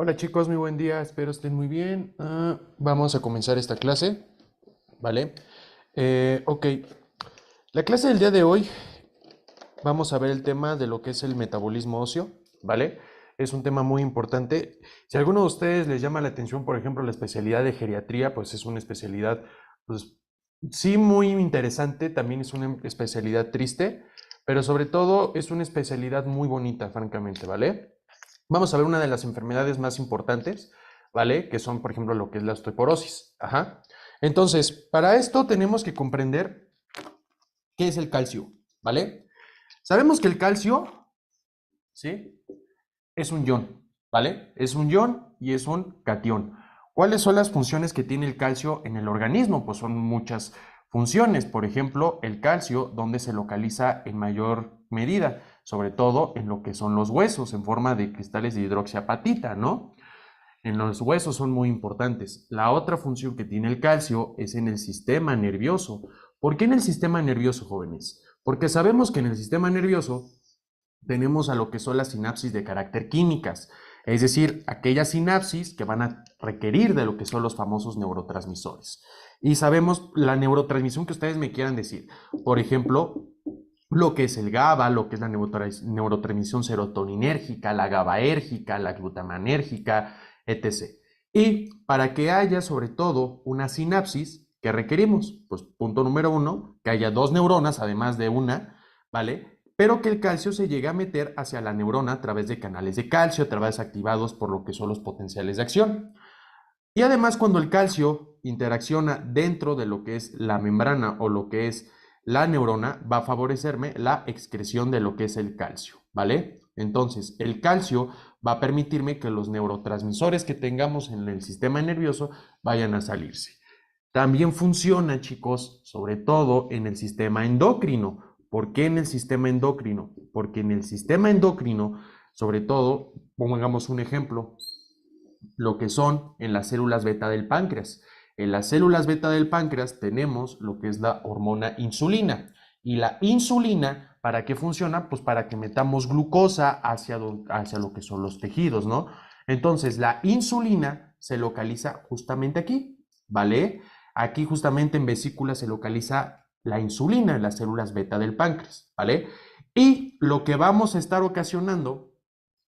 Hola chicos, muy buen día, espero estén muy bien. Vamos a comenzar esta clase, ¿vale? Ok, la clase del día de hoy vamos a ver el tema de lo que es el metabolismo óseo, ¿vale? Es un tema muy importante. Si a alguno de ustedes les llama la atención, por ejemplo, la especialidad de geriatría, pues es una especialidad, pues sí muy interesante, también es una especialidad triste, pero sobre todo es una especialidad muy bonita, francamente, ¿vale? Vamos a ver una de las enfermedades más importantes, ¿vale? Que son, por ejemplo, lo que es la osteoporosis. Ajá. Entonces, para esto tenemos que comprender qué es el calcio, ¿vale? Sabemos que el calcio, ¿sí? Es un ion, ¿vale? Es un ion y es un cation. ¿Cuáles son las funciones que tiene el calcio en el organismo? Pues son muchas funciones. Por ejemplo, el calcio, ¿dónde se localiza en mayor medida? Sobre todo en lo que son los huesos, en forma de cristales de hidroxiapatita, ¿no? En los huesos son muy importantes. La otra función que tiene el calcio es en el sistema nervioso. ¿Por qué en el sistema nervioso, jóvenes? Porque sabemos que en el sistema nervioso tenemos a lo que son las sinapsis de carácter químicas, es decir, aquellas sinapsis que van a requerir de lo que son los famosos neurotransmisores. Y sabemos la neurotransmisión que ustedes me quieran decir. Por ejemplo, lo que es el GABA, lo que es la neurotransmisión serotoninérgica, la GABAérgica, la glutamanérgica, etc. Y para que haya sobre todo una sinapsis, ¿qué requerimos? Pues punto número uno, que haya dos neuronas, además de una, ¿vale? Pero que el calcio se llegue a meter hacia la neurona a través de canales de calcio, a través activados por lo que son los potenciales de acción. Y además, cuando el calcio interacciona dentro de lo que es la membrana o lo que es la neurona, va a favorecerme la excreción de lo que es el calcio, ¿vale? Entonces, el calcio va a permitirme que los neurotransmisores que tengamos en el sistema nervioso vayan a salirse. También funciona, chicos, sobre todo en el sistema endocrino. ¿Por qué en el sistema endocrino? Porque en el sistema endocrino, sobre todo, pongamos un ejemplo, lo que son en las células beta del páncreas. En las células beta del páncreas tenemos lo que es la hormona insulina. Y la insulina, ¿para qué funciona? Pues para que metamos glucosa hacia lo que son los tejidos, ¿no? Entonces, la insulina se localiza justamente aquí, ¿vale? Aquí justamente en vesícula se localiza la insulina en las células beta del páncreas, ¿vale? Y lo que vamos a estar ocasionando,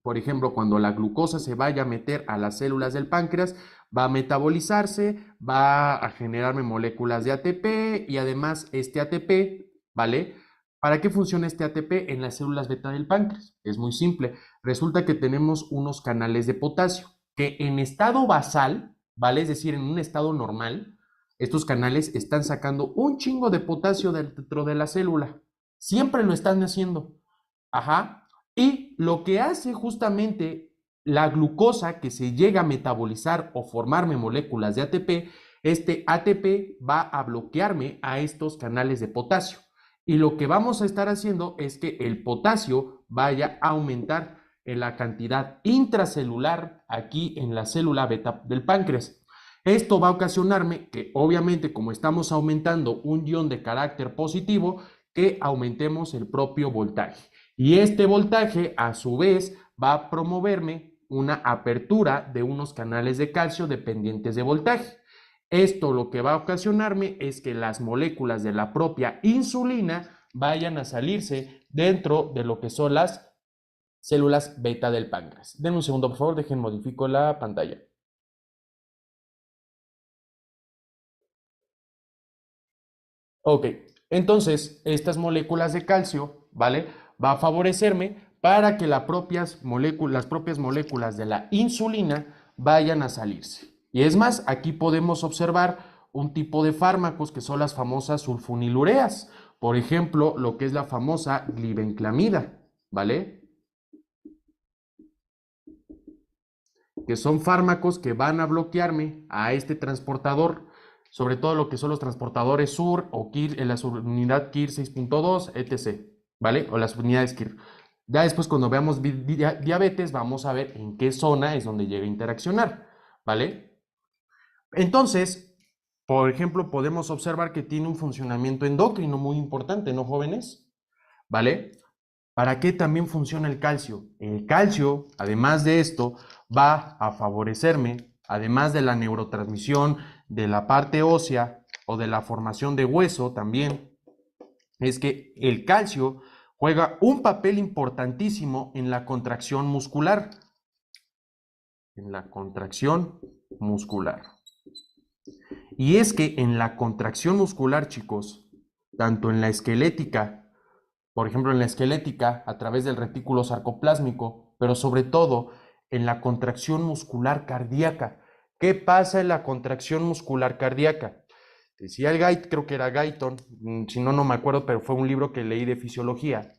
por ejemplo, cuando la glucosa se vaya a meter a las células del páncreas, va a metabolizarse, va a generarme moléculas de ATP y además este ATP, ¿vale? ¿Para qué funciona este ATP en las células beta del páncreas? Es muy simple. Resulta que tenemos unos canales de potasio que en estado basal, ¿vale? Es decir, en un estado normal, estos canales están sacando un chingo de potasio dentro de la célula. Siempre lo están haciendo. Ajá. Y lo que hace justamente la glucosa que se llega a metabolizar o formarme moléculas de ATP, este ATP va a bloquearme a estos canales de potasio. Y lo que vamos a estar haciendo es que el potasio vaya a aumentar en la cantidad intracelular aquí en la célula beta del páncreas. Esto va a ocasionarme que obviamente como estamos aumentando un ion de carácter positivo, que aumentemos el propio voltaje. Y este voltaje, a su vez, va a promoverme una apertura de unos canales de calcio dependientes de voltaje. Esto lo que va a ocasionarme es que las moléculas de la propia insulina vayan a salirse dentro de lo que son las células beta del páncreas. Denme un segundo, por favor, dejen modifico la pantalla. Ok, entonces estas moléculas de calcio, ¿vale? Va a favorecerme para que las propias moléculas de la insulina vayan a salirse. Y es más, aquí podemos observar un tipo de fármacos que son las famosas sulfonilureas. Por ejemplo, lo que es la famosa glibenclamida, ¿vale? Que son fármacos que van a bloquearme a este transportador, sobre todo lo que son los transportadores SUR o KIR, en la unidad KIR 6.2, etc., ¿vale? O las unidades KIR. Ya después, cuando veamos diabetes, vamos a ver en qué zona es donde llega a interaccionar, ¿vale? Entonces, por ejemplo, podemos observar que tiene un funcionamiento endocrino muy importante, ¿no, jóvenes? ¿Vale? ¿Para qué también funciona el calcio? El calcio, además de esto, va a favorecerme, además de la neurotransmisión, de la parte ósea o de la formación de hueso también, es que el calcio juega un papel importantísimo en la contracción muscular. En la contracción muscular. Y es que en la contracción muscular, chicos, tanto en la esquelética, por ejemplo, en la esquelética a través del retículo sarcoplásmico, pero sobre todo en la contracción muscular cardíaca. ¿Qué pasa en la contracción muscular cardíaca? Decía creo que era Guyton, si no, no me acuerdo, pero fue un libro que leí de fisiología,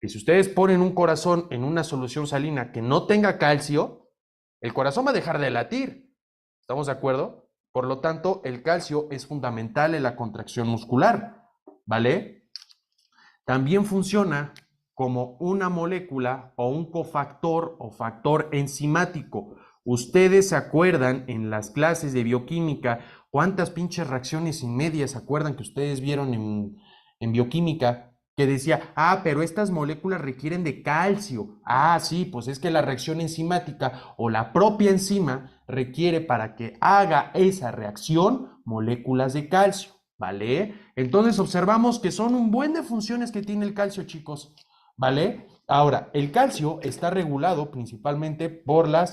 que si ustedes ponen un corazón en una solución salina que no tenga calcio, el corazón va a dejar de latir. ¿Estamos de acuerdo? Por lo tanto, el calcio es fundamental en la contracción muscular, ¿vale? También funciona como una molécula o un cofactor o factor enzimático. Ustedes se acuerdan en las clases de bioquímica cuántas pinches reacciones inmedias se acuerdan que ustedes vieron en bioquímica que decía, pero estas moléculas requieren de calcio. Sí, pues es que la reacción enzimática o la propia enzima requiere para que haga esa reacción moléculas de calcio. ¿Vale? Entonces observamos que son un buen de funciones que tiene el calcio, chicos, ¿vale? Ahora, el calcio está regulado principalmente por la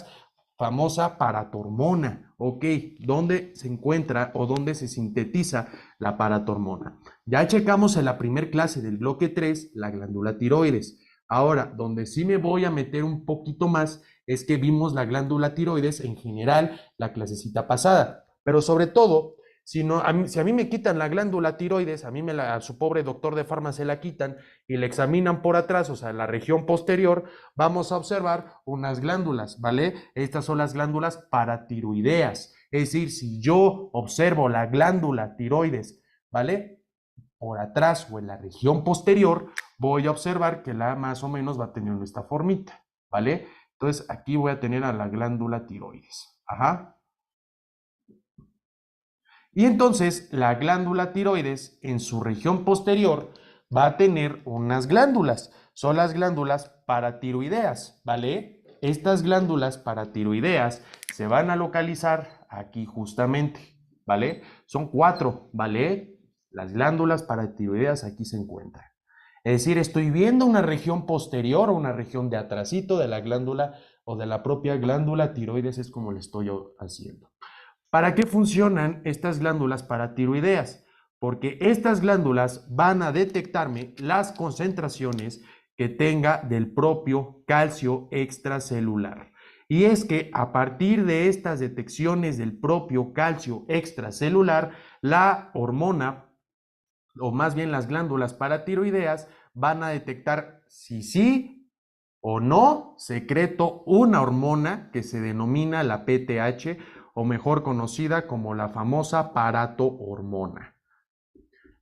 famosa paratormona, ¿ok? ¿Dónde se encuentra o dónde se sintetiza la paratormona? Ya checamos en la primer clase del bloque 3 la glándula tiroides. Ahora, donde sí me voy a meter un poquito más es que vimos la glándula tiroides en general la clasecita pasada, pero sobre todo si a mí me quitan la glándula tiroides, a su pobre doctor de farmacia se la quitan y le examinan por atrás, o sea, en la región posterior, vamos a observar unas glándulas, ¿vale? Estas son las glándulas paratiroideas. Es decir, si yo observo la glándula tiroides, ¿vale? Por atrás o en la región posterior, voy a observar que la más o menos va teniendo esta formita, ¿vale? Entonces, aquí voy a tener a la glándula tiroides. Ajá. Y entonces la glándula tiroides en su región posterior va a tener unas glándulas. Son las glándulas paratiroideas, ¿vale? Estas glándulas paratiroideas se van a localizar aquí justamente, ¿vale? Son 4, ¿vale? Las glándulas paratiroideas aquí se encuentran. Es decir, estoy viendo una región posterior o una región de atrasito de la glándula o de la propia glándula tiroides, es como le estoy haciendo. ¿Para qué funcionan estas glándulas paratiroideas? Porque estas glándulas van a detectarme las concentraciones que tenga del propio calcio extracelular. Y es que a partir de estas detecciones del propio calcio extracelular, la hormona, o más bien las glándulas paratiroideas, van a detectar si sí o no secreto una hormona que se denomina la PTH, o mejor conocida como la famosa paratohormona.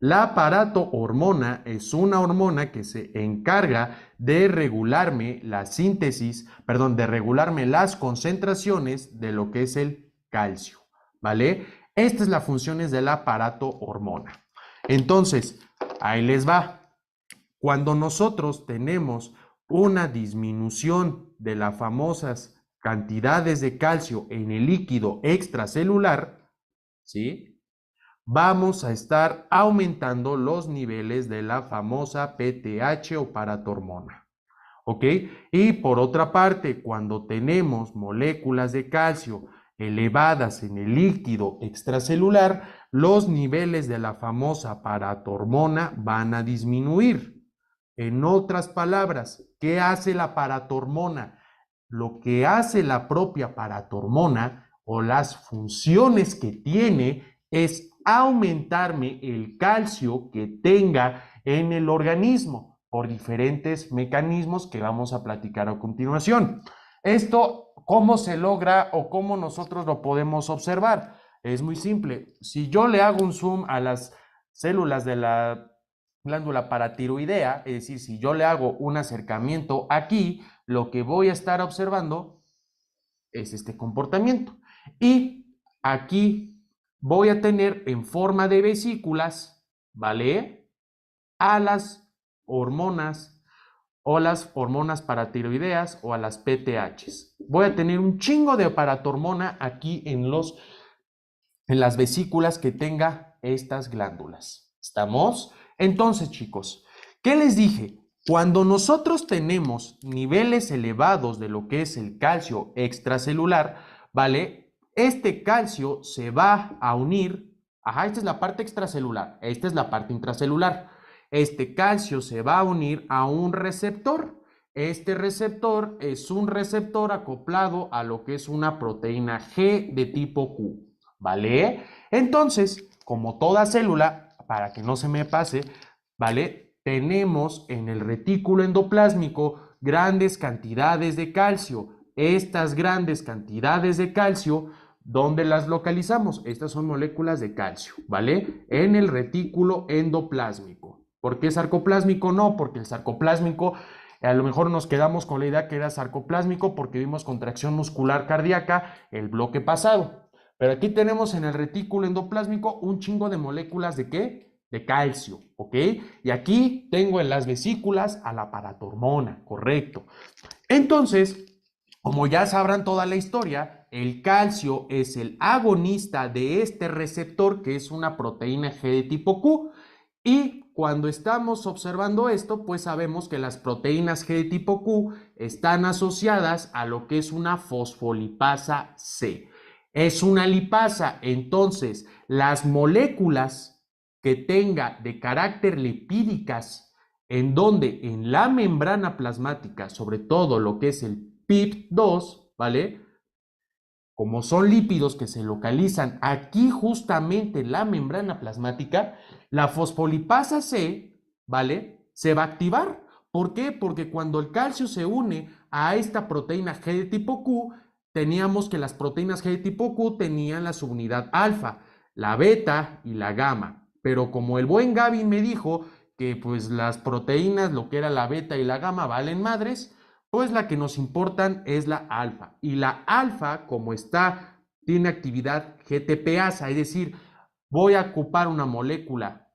La paratohormona es una hormona que se encarga de regularme la síntesis, perdón, de regularme las concentraciones de lo que es el calcio, ¿vale? Estas son las funciones de la paratohormona. Entonces, ahí les va. Cuando nosotros tenemos una disminución de las famosas cantidades de calcio en el líquido extracelular, ¿sí? Vamos a estar aumentando los niveles de la famosa PTH o paratormona. ¿Ok? Y por otra parte, cuando tenemos moléculas de calcio elevadas en el líquido extracelular, los niveles de la famosa paratormona van a disminuir. En otras palabras, ¿qué hace la paratormona? Lo que hace la propia paratormona o las funciones que tiene es aumentarme el calcio que tenga en el organismo por diferentes mecanismos que vamos a platicar a continuación. Esto, ¿cómo se logra o cómo nosotros lo podemos observar? Es muy simple. Si yo le hago un zoom a las células de la glándula paratiroidea, es decir, si yo le hago un acercamiento aquí, lo que voy a estar observando es este comportamiento. Y aquí voy a tener en forma de vesículas, ¿vale? A las hormonas o las hormonas paratiroideas o a las PTHs. Voy a tener un chingo de paratormona aquí en las vesículas que tenga estas glándulas. ¿Estamos? Entonces, chicos, ¿qué les dije? Cuando nosotros tenemos niveles elevados de lo que es el calcio extracelular, ¿vale? Este calcio se va a unir, esta es la parte extracelular, esta es la parte intracelular. Este calcio se va a unir a un receptor. Este receptor es un receptor acoplado a lo que es una proteína G de tipo Q. ¿Vale? Entonces, como toda célula, para que no se me pase, ¿vale? Tenemos en el retículo endoplásmico grandes cantidades de calcio. Estas grandes cantidades de calcio, ¿dónde las localizamos? Estas son moléculas de calcio, ¿vale? En el retículo endoplásmico. ¿Por qué sarcoplásmico? No, porque el sarcoplásmico a lo mejor nos quedamos con la idea que era sarcoplásmico porque vimos contracción muscular cardíaca el bloque pasado. Pero aquí tenemos en el retículo endoplásmico un chingo de moléculas ¿de qué? De calcio, ¿ok? Y aquí tengo en las vesículas a la paratormona, correcto. Entonces, como ya sabrán toda la historia, el calcio es el agonista de este receptor que es una proteína G de tipo Q. Y cuando estamos observando esto, pues sabemos que las proteínas G de tipo Q están asociadas a lo que es una fosfolipasa C. Es una lipasa, entonces las moléculas que tenga de carácter lipídicas, en donde en la membrana plasmática, sobre todo lo que es el PIP2, ¿vale? Como son lípidos que se localizan aquí justamente en la membrana plasmática, la fosfolipasa C, ¿vale? Se va a activar. ¿Por qué? Porque cuando el calcio se une a esta proteína G de tipo Q, teníamos que las proteínas G de tipo Q tenían la subunidad alfa, la beta y la gamma. Pero como el buen Gavin me dijo que pues las proteínas, lo que era la beta y la gamma, valen madres, pues la que nos importan es la alfa. Y la alfa, como está, tiene actividad GTPasa, es decir, voy a ocupar una molécula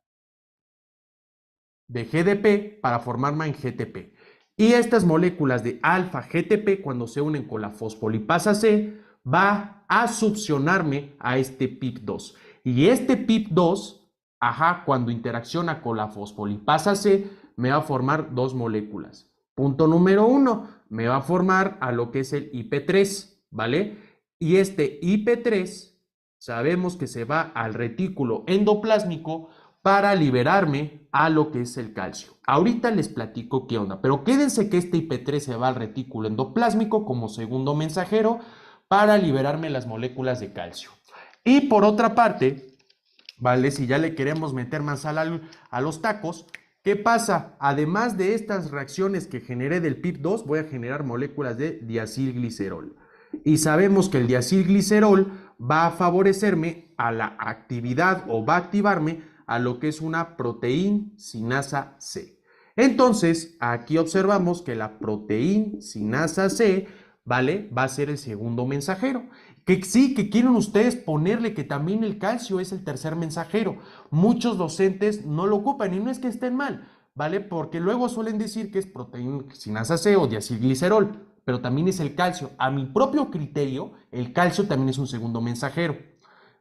de GDP para formarme en GTP. Y estas moléculas de alfa GTP, cuando se unen con la fosfolipasa C, va a succionarme a este PIP2. Y este PIP2, cuando interacciona con la fosfolipasa C, me va a formar dos moléculas. Punto número 1, me va a formar a lo que es el IP3, ¿vale? Y este IP3, sabemos que se va al retículo endoplásmico para liberarme a lo que es el calcio. Ahorita les platico qué onda, pero quédense que este IP3 se va al retículo endoplásmico como segundo mensajero para liberarme las moléculas de calcio. Y por otra parte, ¿vale? Si ya le queremos meter más sal a los tacos, ¿qué pasa? Además de estas reacciones que generé del PIP2, voy a generar moléculas de diacilglicerol. Y sabemos que el diacilglicerol va a favorecerme a la actividad o va a activarme a lo que es una proteína sinasa C. Entonces, aquí observamos que la proteína sinasa C, ¿vale? Va a ser el segundo mensajero. Que sí, que quieren ustedes ponerle que también el calcio es el tercer mensajero. Muchos docentes no lo ocupan y no es que estén mal, ¿vale? Porque luego suelen decir que es proteína sinasa C o diacilglicerol, pero también es el calcio. A mi propio criterio, el calcio también es un segundo mensajero.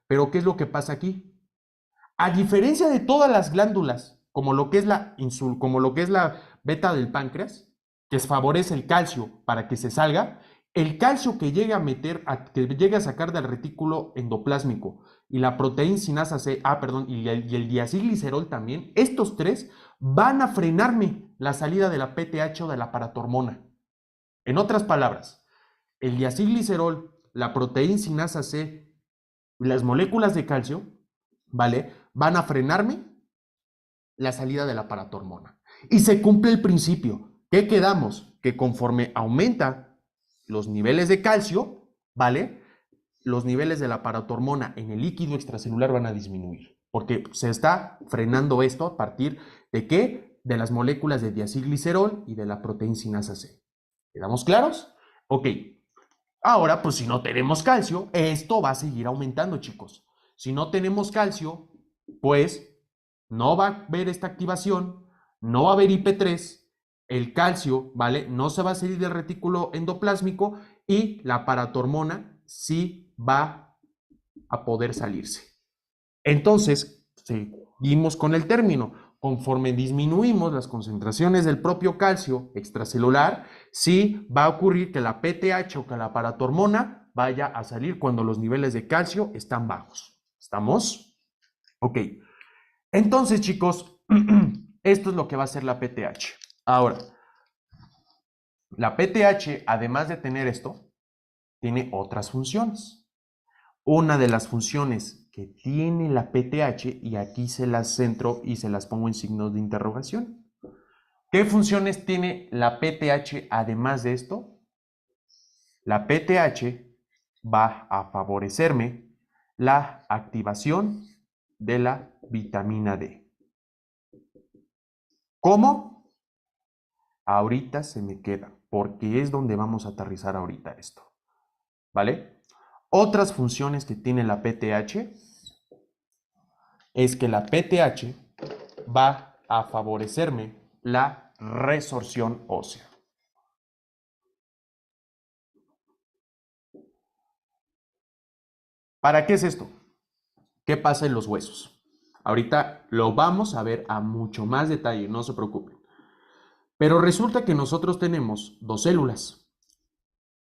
Pero ¿qué es lo que pasa aquí? A diferencia de todas las glándulas, como lo que es como lo que es la beta del páncreas, que favorece el calcio para que se salga, el calcio que llegue a que llegue a sacar del retículo endoplásmico y la proteína sinasa C, y el diacilglicerol también, estos tres van a frenarme la salida de la PTH o de la paratormona. En otras palabras, el diacilglicerol, la proteína sinasa C y las moléculas de calcio, ¿vale? Van a frenarme la salida de la paratormona. Y se cumple el principio. ¿Qué quedamos? Que conforme aumenta los niveles de calcio, ¿vale? Los niveles de la paratormona en el líquido extracelular van a disminuir. Porque se está frenando esto a partir de ¿qué? De las moléculas de diacilglicerol y de la proteína sinasa C. ¿Quedamos claros? Ok. Ahora, pues si no tenemos calcio, esto va a seguir aumentando, chicos. Si no tenemos calcio, pues no va a haber esta activación, no va a haber IP3 el calcio, ¿vale? No se va a salir del retículo endoplásmico y la paratormona sí va a poder salirse. Entonces, seguimos con el término. Conforme disminuimos las concentraciones del propio calcio extracelular, sí va a ocurrir que la PTH o que la paratormona vaya a salir cuando los niveles de calcio están bajos. ¿Estamos? Ok. Entonces, chicos, esto es lo que va a hacer la PTH. Ahora, la PTH, además de tener esto, tiene otras funciones. Una de las funciones que tiene la PTH, y aquí se las centro y se las pongo en signos de interrogación. ¿Qué funciones tiene la PTH además de esto? La PTH va a favorecerme la activación de la vitamina D. ¿Cómo? Ahorita se me queda, porque es donde vamos a aterrizar ahorita esto. ¿Vale? Otras funciones que tiene la PTH es que la PTH va a favorecerme la resorción ósea. ¿Para qué es esto? ¿Qué pasa en los huesos? Ahorita lo vamos a ver a mucho más detalle, no se preocupen. Pero resulta que nosotros tenemos dos células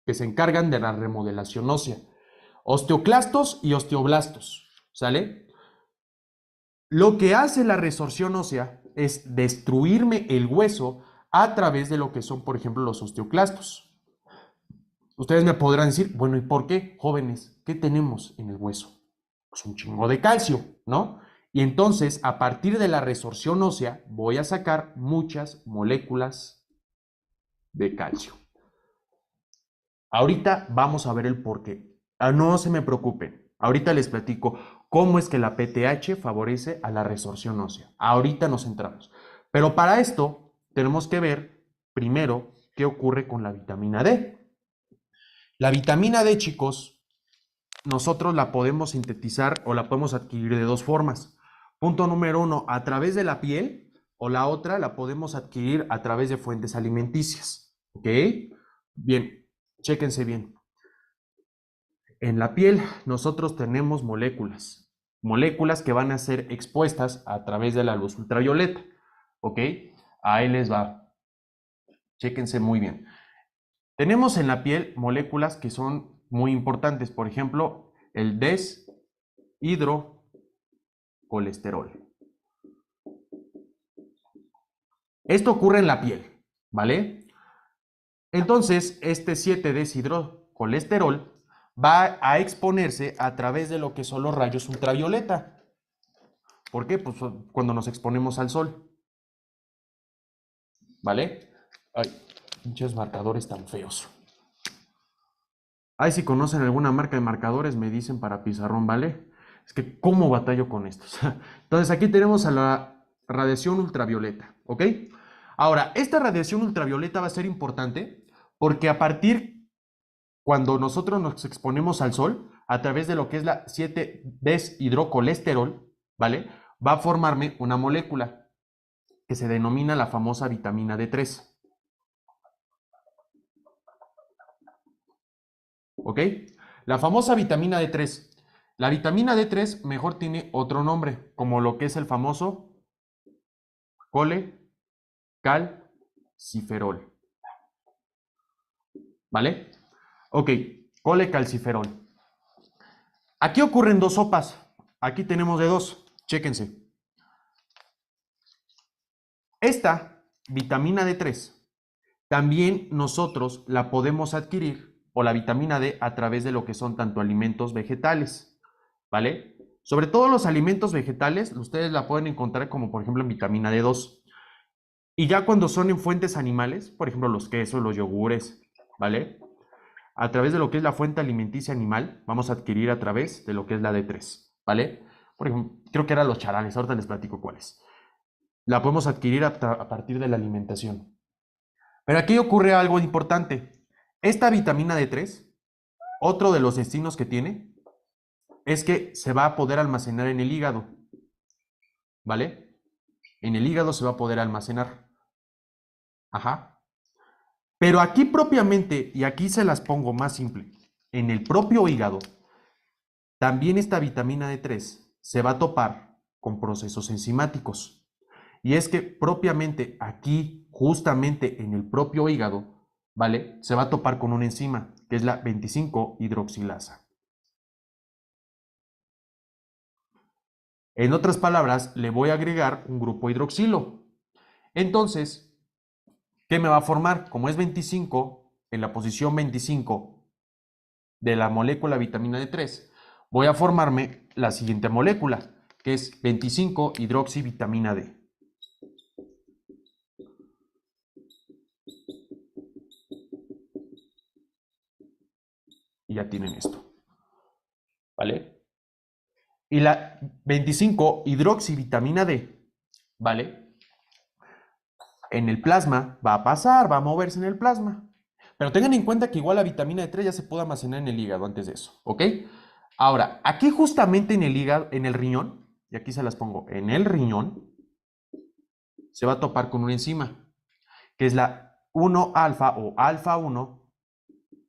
que se encargan de la remodelación ósea. Osteoclastos y osteoblastos, ¿sale? Lo que hace la resorción ósea es destruirme el hueso a través de lo que son, por ejemplo, los osteoclastos. Ustedes me podrán decir, bueno, ¿y por qué, jóvenes? ¿Qué tenemos en el hueso? Pues un chingo de calcio, ¿no? Y entonces, a partir de la resorción ósea, voy a sacar muchas moléculas de calcio. Ahorita vamos a ver el por qué. No se me preocupen. Ahorita les platico cómo es que la PTH favorece a la resorción ósea. Ahorita nos centramos. Pero para esto tenemos que ver primero qué ocurre con la vitamina D. La vitamina D, chicos, nosotros la podemos sintetizar o la podemos adquirir de dos formas. Punto número uno, a través de la piel, o la otra la podemos adquirir a través de fuentes alimenticias. ¿Ok? Bien, chéquense bien. En la piel nosotros tenemos moléculas que van a ser expuestas a través de la luz ultravioleta. ¿Ok? Ahí les va. Chéquense muy bien. Tenemos en la piel moléculas que son muy importantes, por ejemplo, el deshidrocolesterol. Esto ocurre en la piel, ¿vale? Entonces, este 7-deshidrocolesterol va a exponerse a través de lo que son los rayos ultravioleta. ¿Por qué? Pues cuando nos exponemos al sol, ¿vale? Ay, pinches marcadores tan feos. Ay, si conocen alguna marca de marcadores, me dicen para pizarrón, ¿vale? Es que, ¿cómo batallo con estos? Entonces, aquí tenemos a la radiación ultravioleta, ¿ok? Ahora, esta radiación ultravioleta va a ser importante porque a partir, cuando nosotros nos exponemos al sol, a través de lo que es la 7-deshidrocolesterol, ¿vale? Va a formarme una molécula que se denomina la famosa vitamina D3. ¿Ok? La famosa vitamina D3. La vitamina D3 mejor tiene otro nombre, como lo que es el famoso colecalciferol. ¿Vale? Ok, colecalciferol. Aquí ocurren dos sopas. Aquí tenemos de dos. Chéquense. Esta vitamina D3 también nosotros la podemos adquirir, o la vitamina D, a través de lo que son tanto alimentos vegetales, ¿vale? Sobre todo los alimentos vegetales, ustedes la pueden encontrar como por ejemplo en vitamina D2. Y ya cuando son en fuentes animales, por ejemplo los quesos, los yogures, ¿vale? A través de lo que es la fuente alimenticia animal, vamos a adquirir a través de lo que es la D3, ¿vale? Por ejemplo, creo que eran los charales, ahorita les platico cuáles. La podemos adquirir a partir de la alimentación. Pero aquí ocurre algo importante. Esta vitamina D3, otro de los destinos que tiene, es que se va a poder almacenar en el hígado, ¿vale? En el hígado se va a poder almacenar. Ajá. Pero aquí propiamente, y aquí se las pongo más simple, en el propio hígado, también esta vitamina D3 se va a topar con procesos enzimáticos. Y es que propiamente aquí, justamente en el propio hígado, ¿vale? Se va a topar con una enzima, que es la 25-hidroxilasa. En otras palabras, le voy a agregar un grupo hidroxilo. Entonces, ¿qué me va a formar? Como es 25, en la posición 25 de la molécula vitamina D3, voy a formarme la siguiente molécula, que es 25-hidroxivitamina D. Y ya tienen esto, ¿vale? Y la 25-hidroxivitamina D, ¿vale? En el plasma va a pasar, va a moverse en el plasma. Pero tengan en cuenta que igual la vitamina D3 ya se puede almacenar en el hígado antes de eso, ¿ok? Ahora, aquí justamente en el hígado, en el riñón, y aquí se las pongo, en el riñón, se va a topar con una enzima, que es la 1-alfa o alfa-1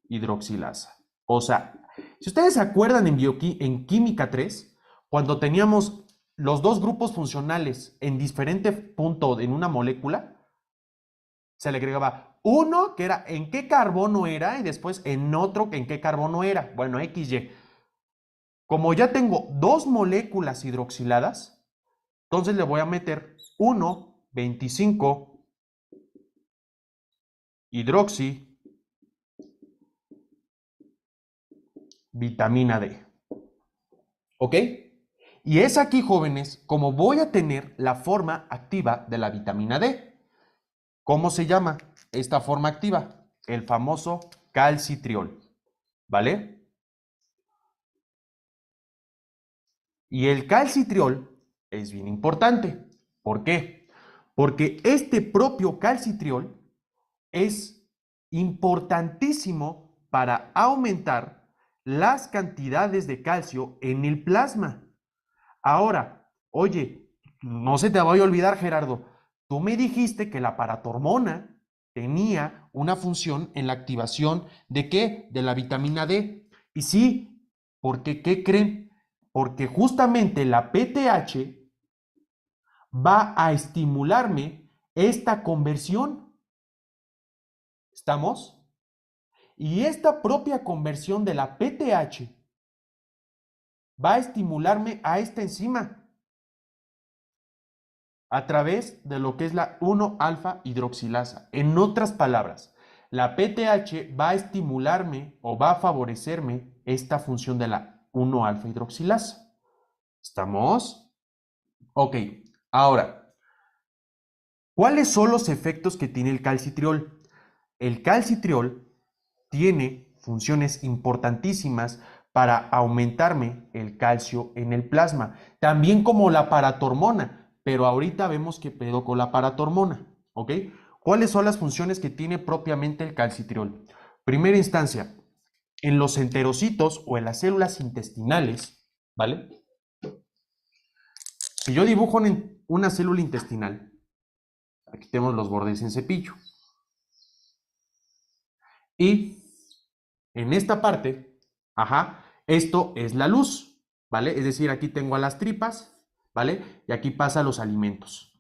hidroxilasa. O sea, si ustedes se acuerdan en química 3, cuando teníamos los dos grupos funcionales en diferente punto en una molécula, se le agregaba uno que era en qué carbono era y después en otro que en qué carbono era. Bueno, XY. Como ya tengo dos moléculas hidroxiladas, entonces le voy a meter 1,25 hidroxi vitamina D. ¿Ok? Y es aquí, jóvenes, como voy a tener la forma activa de la vitamina D. ¿Cómo se llama esta forma activa? El famoso calcitriol. ¿Vale? Y el calcitriol es bien importante. ¿Por qué? Porque este propio calcitriol es importantísimo para aumentar las cantidades de calcio en el plasma. Ahora, oye, no se te vaya a olvidar, Gerardo, tú me dijiste que la paratormona tenía una función en la activación de ¿qué? De la vitamina D. Y sí, porque ¿qué creen? Porque justamente la PTH va a estimularme esta conversión. ¿Estamos? Y esta propia conversión de la PTH va a estimularme a esta enzima a través de lo que es la 1-alfa hidroxilasa. En otras palabras, la PTH va a estimularme o va a favorecerme esta función de la 1-alfa hidroxilasa. ¿Estamos? Ok, ahora, ¿cuáles son los efectos que tiene el calcitriol? El calcitriol tiene funciones importantísimas para aumentarme el calcio en el plasma, también como la paratormona, pero ahorita vemos qué pedo con la paratormona, ¿ok? ¿Cuáles son las funciones que tiene propiamente el calcitriol? Primera instancia, en los enterocitos o en las células intestinales, ¿vale? Si yo dibujo una célula intestinal, aquí tenemos los bordes en cepillo, y en esta parte, ajá, esto es la luz, ¿vale? Es decir, aquí tengo a las tripas, ¿vale? Y aquí pasa los alimentos,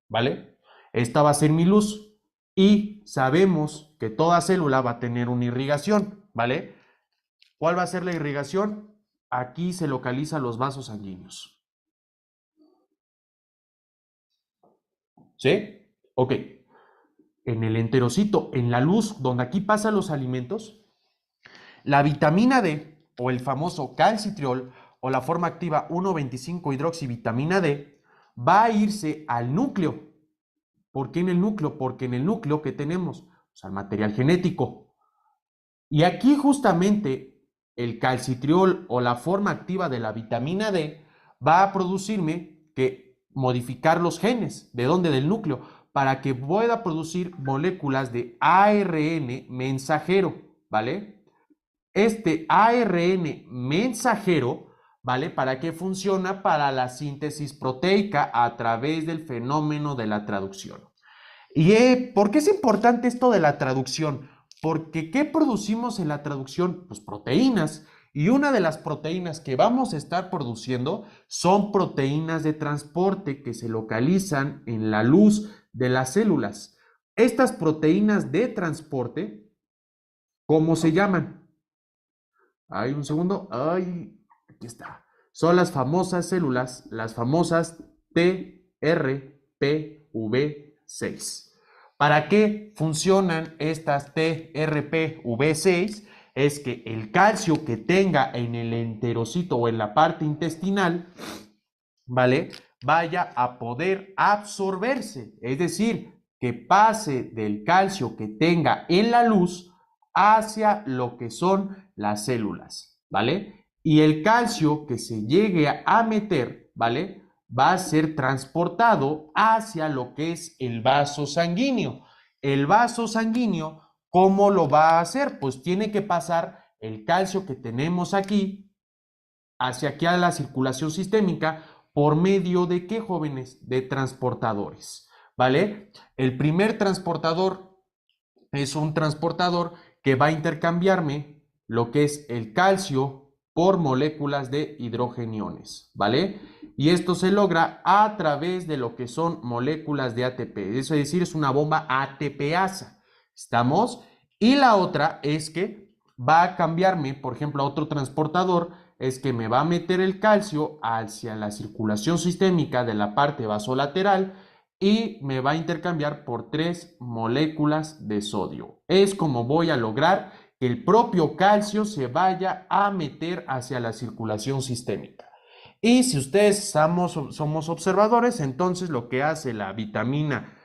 ¿vale? Esta va a ser mi luz y sabemos que toda célula va a tener una irrigación, ¿vale? ¿Cuál va a ser la irrigación? Aquí se localizan los vasos sanguíneos. ¿Sí? Ok. En el enterocito, en la luz, donde aquí pasan los alimentos, la vitamina D o el famoso calcitriol o la forma activa 1,25-hidroxivitamina D va a irse al núcleo. ¿Por qué en el núcleo? Porque en el núcleo que tenemos, o sea, el material genético. Y aquí justamente el calcitriol o la forma activa de la vitamina D va a producirme que modificar los genes. ¿De dónde? Del núcleo, para que pueda producir moléculas de ARN mensajero, ¿vale? Este ARN mensajero, ¿vale? ¿Para qué funciona? Para la síntesis proteica a través del fenómeno de la traducción. ¿Por qué es importante esto de la traducción? Porque ¿qué producimos en la traducción? Pues proteínas. Y una de las proteínas que vamos a estar produciendo son proteínas de transporte que se localizan en la luz de las células. Estas proteínas de transporte, ¿cómo se llaman? Ay, un segundo. Ay, aquí está. Son las famosas células, las famosas TRPV6. ¿Para qué funcionan estas TRPV6? Es que el calcio que tenga en el enterocito o en la parte intestinal, ¿vale? Vaya a poder absorberse, es decir, que pase del calcio que tenga en la luz hacia lo que son las células, ¿vale? Y el calcio que se llegue a meter, ¿vale? Va a ser transportado hacia lo que es el vaso sanguíneo. El vaso sanguíneo, ¿cómo lo va a hacer? Pues tiene que pasar el calcio que tenemos aquí hacia aquí a la circulación sistémica por medio de qué, jóvenes? De transportadores, ¿vale? El primer transportador es un transportador que va a intercambiarme lo que es el calcio por moléculas de hidrogeniones, ¿vale? Y esto se logra a través de lo que son moléculas de ATP, eso es decir, es una bomba ATPasa, ¿estamos? Y la otra es que va a cambiarme, por ejemplo, a otro transportador, es que me va a meter el calcio hacia la circulación sistémica de la parte vasolateral y me va a intercambiar por 3 moléculas de sodio. Es como voy a lograr que el propio calcio se vaya a meter hacia la circulación sistémica. Y si ustedes somos observadores, entonces lo que hace la vitamina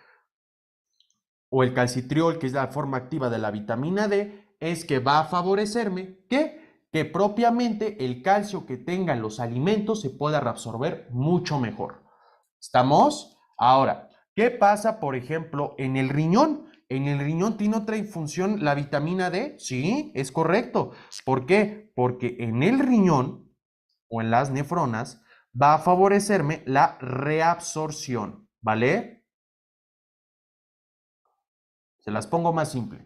o el calcitriol, que es la forma activa de la vitamina D, es que va a favorecerme que propiamente el calcio que tengan los alimentos se pueda reabsorber mucho mejor. ¿Estamos? Ahora, ¿qué pasa, por ejemplo, en el riñón? ¿En el riñón tiene otra función la vitamina D? Sí, es correcto. ¿Por qué? Porque en el riñón o en las nefronas va a favorecerme la reabsorción, ¿vale? Se las pongo más simple.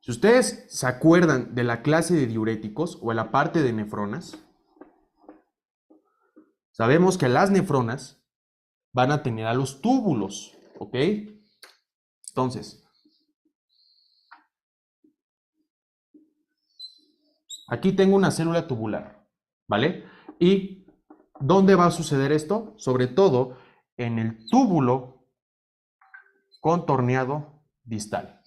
Si ustedes se acuerdan de la clase de diuréticos o en la parte de nefronas, sabemos que las nefronas van a tener a los túbulos, ¿ok? Entonces, aquí tengo una célula tubular, ¿vale? ¿Y dónde va a suceder esto? Sobre todo en el túbulo contorneado distal,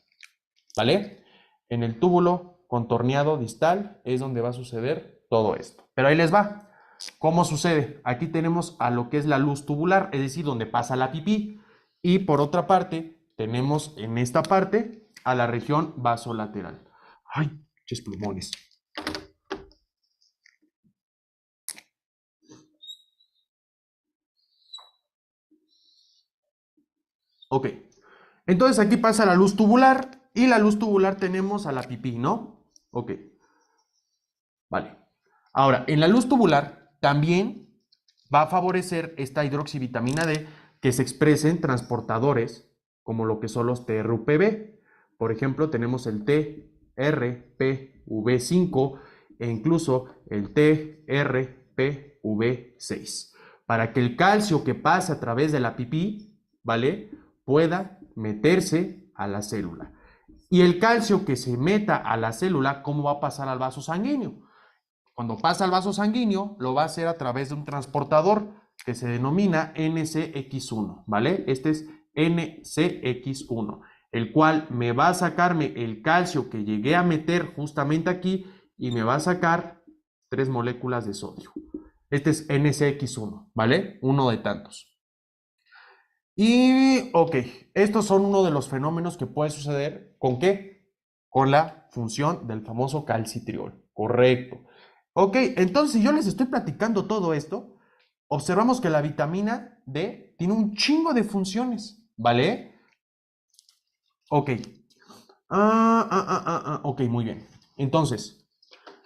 ¿vale? En el túbulo contorneado distal es donde va a suceder todo esto. Pero ahí les va. ¿Cómo sucede? Aquí tenemos a lo que es la luz tubular, es decir, donde pasa la pipí. Y por otra parte, tenemos en esta parte a la región vasolateral. Ay, ches plumones. Ok. Entonces aquí pasa la luz tubular y la luz tubular tenemos a la pipí, ¿no? Ok. Vale. Ahora, en la luz tubular también va a favorecer esta hidroxivitamina D que se exprese en transportadores como lo que son los TRPV. Por ejemplo, tenemos el TRPV5 e incluso el TRPV6 para que el calcio que pasa a través de la pipí, ¿vale? Pueda meterse a la célula. Y el calcio que se meta a la célula, ¿cómo va a pasar al vaso sanguíneo? Cuando pasa al vaso sanguíneo, lo va a hacer a través de un transportador que se denomina NCX1, ¿vale? Este es NCX1, el cual me va a sacarme el calcio que llegué a meter justamente aquí y me va a sacar 3 moléculas de sodio. Este es NCX1, ¿vale? Uno de tantos. Y, ok, estos son uno de los fenómenos que puede suceder, ¿con qué? Con la función del famoso calcitriol, correcto. Ok, entonces si yo les estoy platicando todo esto, observamos que la vitamina D tiene un chingo de funciones, ¿vale? Ok. Ok, muy bien. Entonces,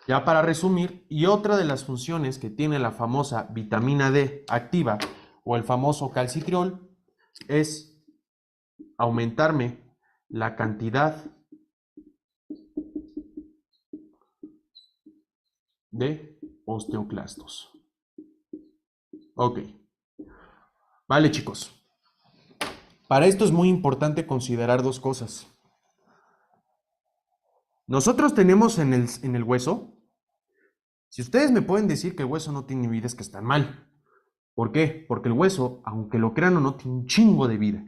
Ya para resumir, y otra de las funciones que tiene la famosa vitamina D activa o el famoso calcitriol es aumentarme la cantidad de osteoclastos. Ok, vale chicos. Para esto es muy importante considerar dos cosas. Nosotros tenemos en el hueso, si ustedes me pueden decir que el hueso no tiene vida, es que están mal. ¿Por qué? Porque el hueso, aunque lo crean o no, tiene un chingo de vida.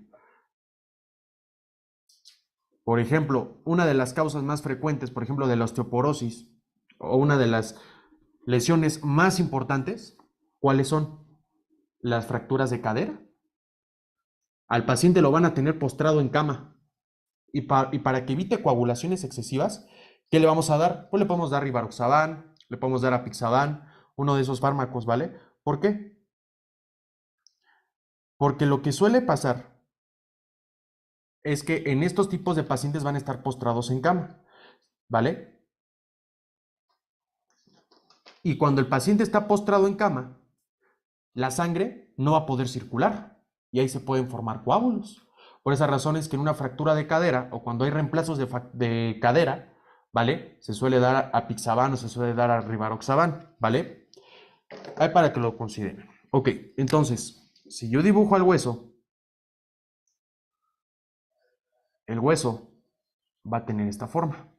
Por ejemplo, una de las causas más frecuentes, por ejemplo, de la osteoporosis, o una de las lesiones más importantes, ¿cuáles son? Las fracturas de cadera. Al paciente lo van a tener postrado en cama. Y para que evite coagulaciones excesivas, ¿qué le vamos a dar? Pues le podemos dar rivaroxaban, le podemos dar apixaban, uno de esos fármacos, ¿vale? ¿Por qué? Porque lo que suele pasar es que en estos tipos de pacientes van a estar postrados en cama, ¿vale? Y cuando el paciente está postrado en cama, la sangre no va a poder circular y ahí se pueden formar coágulos. Por esa razón es que en una fractura de cadera o cuando hay reemplazos de cadera, ¿vale? Se suele dar apixaban o se suele dar a rivaroxaban, ¿vale? Ahí para que lo consideren. Ok, entonces, si yo dibujo al hueso, el hueso va a tener esta forma.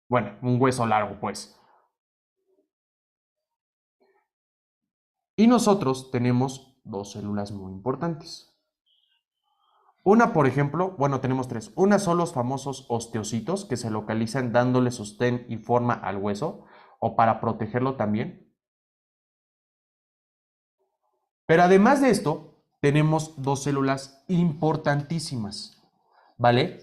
Bueno, un hueso largo, pues. Y nosotros tenemos dos células muy importantes. Una, por ejemplo, bueno, tenemos tres. Una son los famosos osteocitos que se localizan dándole sostén y forma al hueso o para protegerlo también. Pero además de esto, tenemos dos células importantísimas, ¿vale?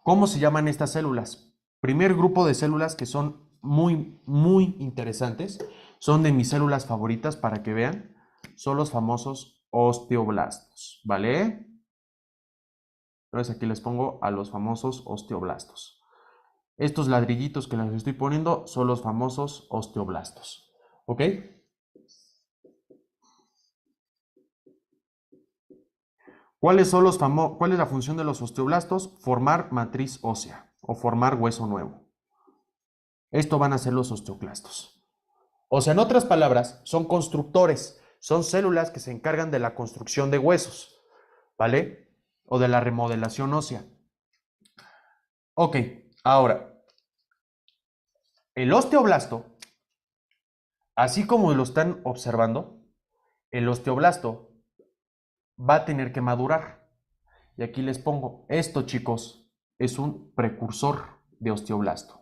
¿Cómo se llaman estas células? Primer grupo de células que son muy interesantes, son de mis células favoritas para que vean, son los famosos osteoblastos, ¿vale? Entonces aquí les pongo a los famosos osteoblastos. Estos ladrillitos que les estoy poniendo son los famosos osteoblastos, ¿ok? ¿Cuál es la función de los osteoblastos? Formar matriz ósea o formar hueso nuevo. Esto van a ser los osteoclastos. O sea, en otras palabras, son constructores, son células que se encargan de la construcción de huesos, ¿vale? O de la remodelación ósea. Ok, ahora, el osteoblasto, así como lo están observando, el osteoblasto va a tener que madurar. Y aquí les pongo, esto chicos, es un precursor de osteoblasto.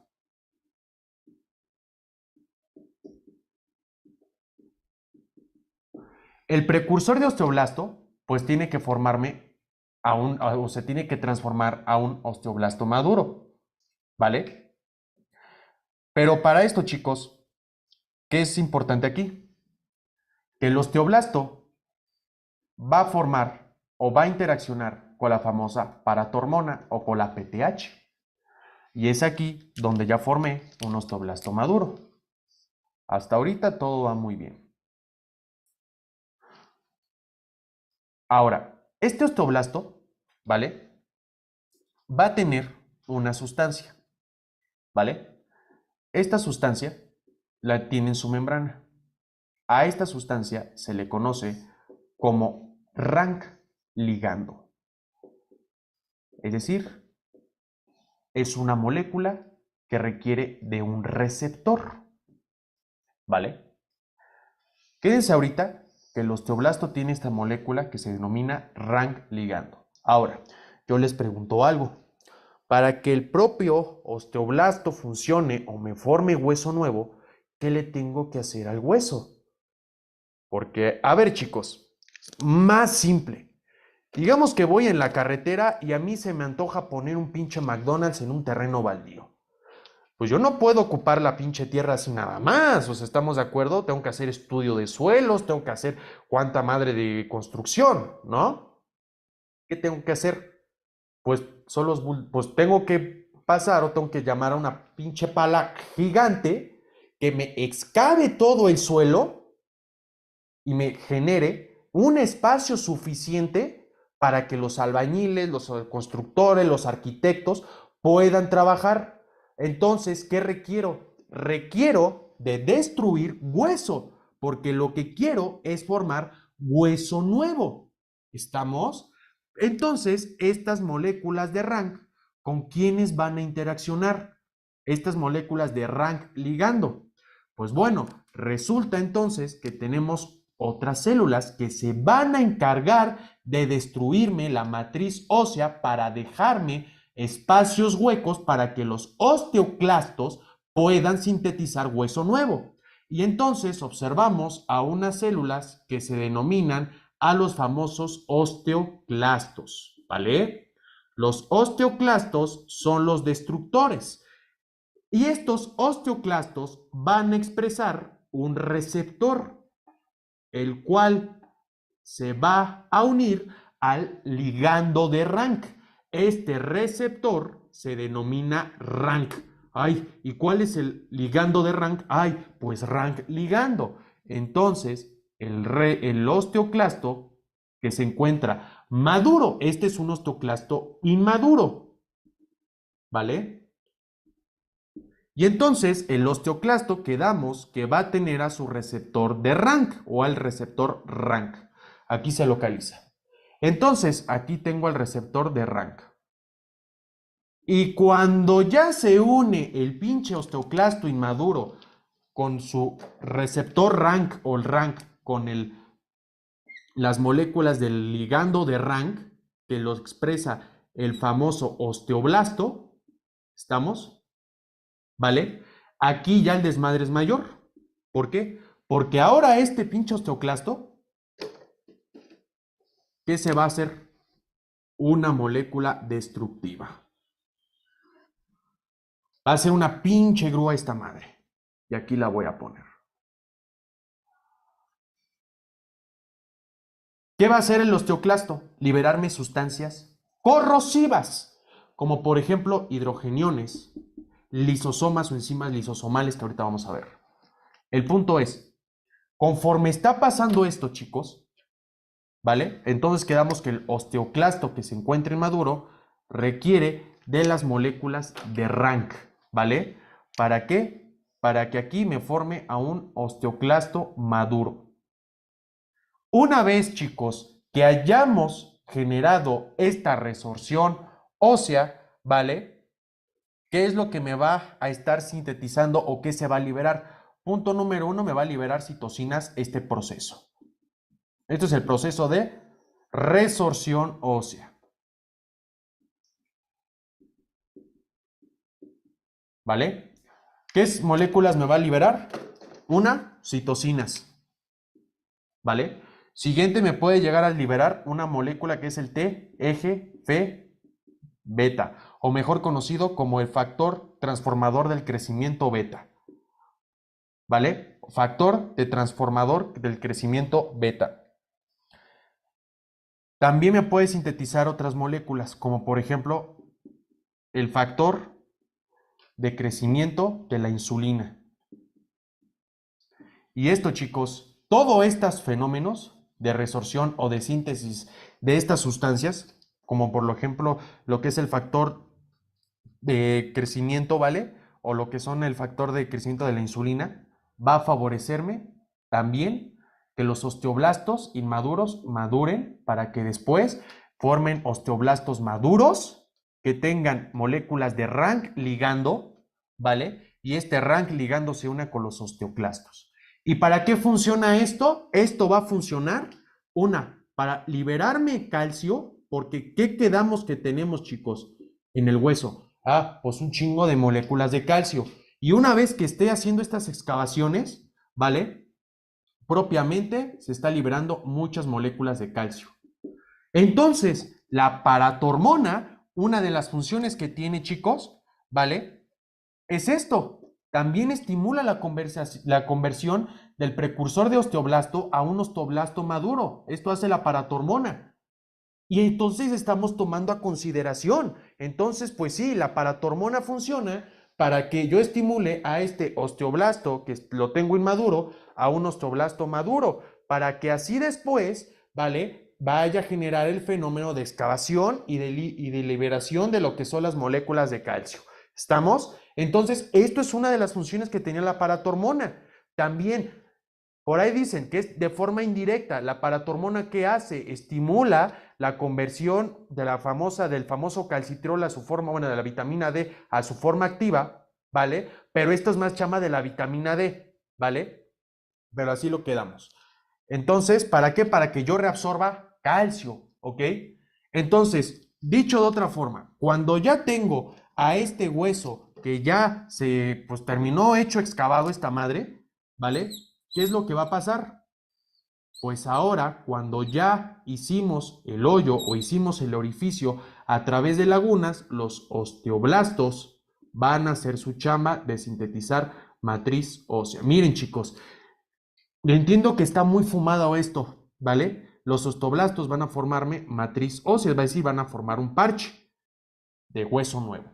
El precursor de osteoblasto, pues tiene que formarme o se tiene que transformar a un osteoblasto maduro, ¿vale? Pero para esto, chicos, ¿qué es importante aquí? Que el osteoblasto va a formar o va a interaccionar con la famosa paratormona o con la PTH. Y es aquí donde ya formé un osteoblasto maduro. Hasta ahorita todo va muy bien. Ahora, este osteoblasto, ¿vale? Va a tener una sustancia, ¿vale? Esta sustancia la tiene en su membrana. A esta sustancia se le conoce como rank ligando. Es decir, es una molécula que requiere de un receptor, ¿vale? Quédense ahorita que el osteoblasto tiene esta molécula que se denomina rank ligando. Ahora, yo les pregunto algo. Para que el propio osteoblasto funcione o me forme hueso nuevo, ¿qué le tengo que hacer al hueso? Porque, a ver chicos, más simple. Digamos que voy en la carretera y a mí se me antoja poner un pinche McDonald's en un terreno baldío. Pues yo no puedo ocupar la pinche tierra así nada más. O sea, ¿estamos de acuerdo? Tengo que hacer estudio de suelos, tengo que hacer cuánta madre de construcción, ¿no? ¿Qué tengo que hacer? Pues, pues tengo que pasar o tengo que llamar a una pinche pala gigante que me excave todo el suelo y me genere un espacio suficiente para que los albañiles, los constructores, los arquitectos puedan trabajar. Entonces, ¿qué requiero? Requiero de destruir hueso, porque lo que quiero es formar hueso nuevo. ¿Estamos? Entonces, estas moléculas de rank, ¿con quiénes van a interaccionar? Estas moléculas de rank ligando. Pues bueno, resulta entonces que tenemos otras células que se van a encargar de destruirme la matriz ósea para dejarme espacios huecos para que los osteoclastos puedan sintetizar hueso nuevo. Y entonces observamos a unas células que se denominan a los famosos osteoclastos, ¿vale? Los osteoclastos son los destructores. Y estos osteoclastos van a expresar un receptor, el cual se va a unir al ligando de rank. Este receptor se denomina rank. Ay, ¿y cuál es el ligando de rank? Ay, pues rank ligando. Entonces, el osteoclasto que se encuentra maduro, este es un osteoclasto inmaduro, ¿vale? Y entonces el osteoclasto quedamos que va a tener a su receptor de rank o al receptor rank. Aquí se localiza. Entonces aquí tengo al receptor de rank. Y cuando ya se une el pinche osteoclasto inmaduro con su receptor rank o el rank con las moléculas del ligando de rank, que lo expresa el famoso osteoblasto, ¿estamos? ¿Vale? Aquí ya el desmadre es mayor. ¿Por qué? Porque ahora este pinche osteoclasto, ¿qué se va a hacer? Una molécula destructiva. Va a ser una pinche grúa esta madre. Y aquí la voy a poner. ¿Qué va a hacer el osteoclasto? Liberarme sustancias corrosivas, como por ejemplo hidrogeniones, lisosomas o enzimas lisosomales que ahorita vamos a ver. El punto es, conforme está pasando esto, chicos, ¿vale? Entonces quedamos que el osteoclasto que se encuentra inmaduro requiere de las moléculas de rank, ¿vale? ¿Para qué? Para que aquí me forme a un osteoclasto maduro. Una vez, chicos, que hayamos generado esta resorción ósea, ¿vale? ¿Qué es lo que me va a estar sintetizando o qué se va a liberar? Punto número 1, me va a liberar citocinas este proceso. Esto es el proceso de resorción ósea. ¿Vale? ¿Qué moléculas me va a liberar? Una, citocinas. ¿Vale? Siguiente me puede llegar a liberar una molécula que es el TGF beta, o mejor conocido como el factor transformador del crecimiento beta. ¿Vale? Factor de transformador del crecimiento beta. También me puede sintetizar otras moléculas, como por ejemplo el factor de crecimiento de la insulina. Y esto, chicos, todos estos fenómenos de resorción o de síntesis de estas sustancias, como por ejemplo lo que es el factor de crecimiento, ¿vale? O lo que son el factor de crecimiento de la insulina, va a favorecerme también que los osteoblastos inmaduros maduren para que después formen osteoblastos maduros que tengan moléculas de rank ligando, ¿vale? Y este rank ligando se una con los osteoclastos. ¿Y para qué funciona esto? Esto va a funcionar, para liberarme calcio, porque ¿qué quedamos que tenemos, chicos, en el hueso? Ah, pues un chingo de moléculas de calcio. Y una vez que esté haciendo estas excavaciones, ¿vale? Propiamente se está liberando muchas moléculas de calcio. Entonces, la paratormona, una de las funciones que tiene, chicos, ¿vale? Es esto. También estimula la conversión del precursor de osteoblasto a un osteoblasto maduro. Esto hace la paratormona. Y entonces estamos tomando a consideración Entonces, pues sí, la paratormona funciona para que yo estimule a este osteoblasto, que lo tengo inmaduro, a un osteoblasto maduro, para que así después, ¿vale? Vaya a generar el fenómeno de excavación y de liberación de lo que son las moléculas de calcio. ¿Estamos? Entonces, esto es una de las funciones que tenía la paratormona. También, por ahí dicen que es de forma indirecta. La paratormona, ¿qué hace? Estimula la conversión de del famoso calcitriol a su forma, bueno, de la vitamina D a su forma activa, ¿vale? Pero esto es más chama de la vitamina D, ¿vale? Pero así lo quedamos. Entonces, ¿para qué? Para que yo reabsorba calcio, ¿ok? Entonces, dicho de otra forma, cuando ya tengo a este hueso que ya se, pues terminó hecho excavado esta madre, ¿vale? ¿Qué es lo que va a pasar? Pues ahora, cuando ya hicimos el hoyo o hicimos el orificio a través de lagunas, los osteoblastos van a hacer su chamba de sintetizar matriz ósea. Miren, chicos, yo entiendo que está muy fumado esto, ¿vale? Los osteoblastos van a formarme matriz ósea, es decir, van a formar un parche de hueso nuevo.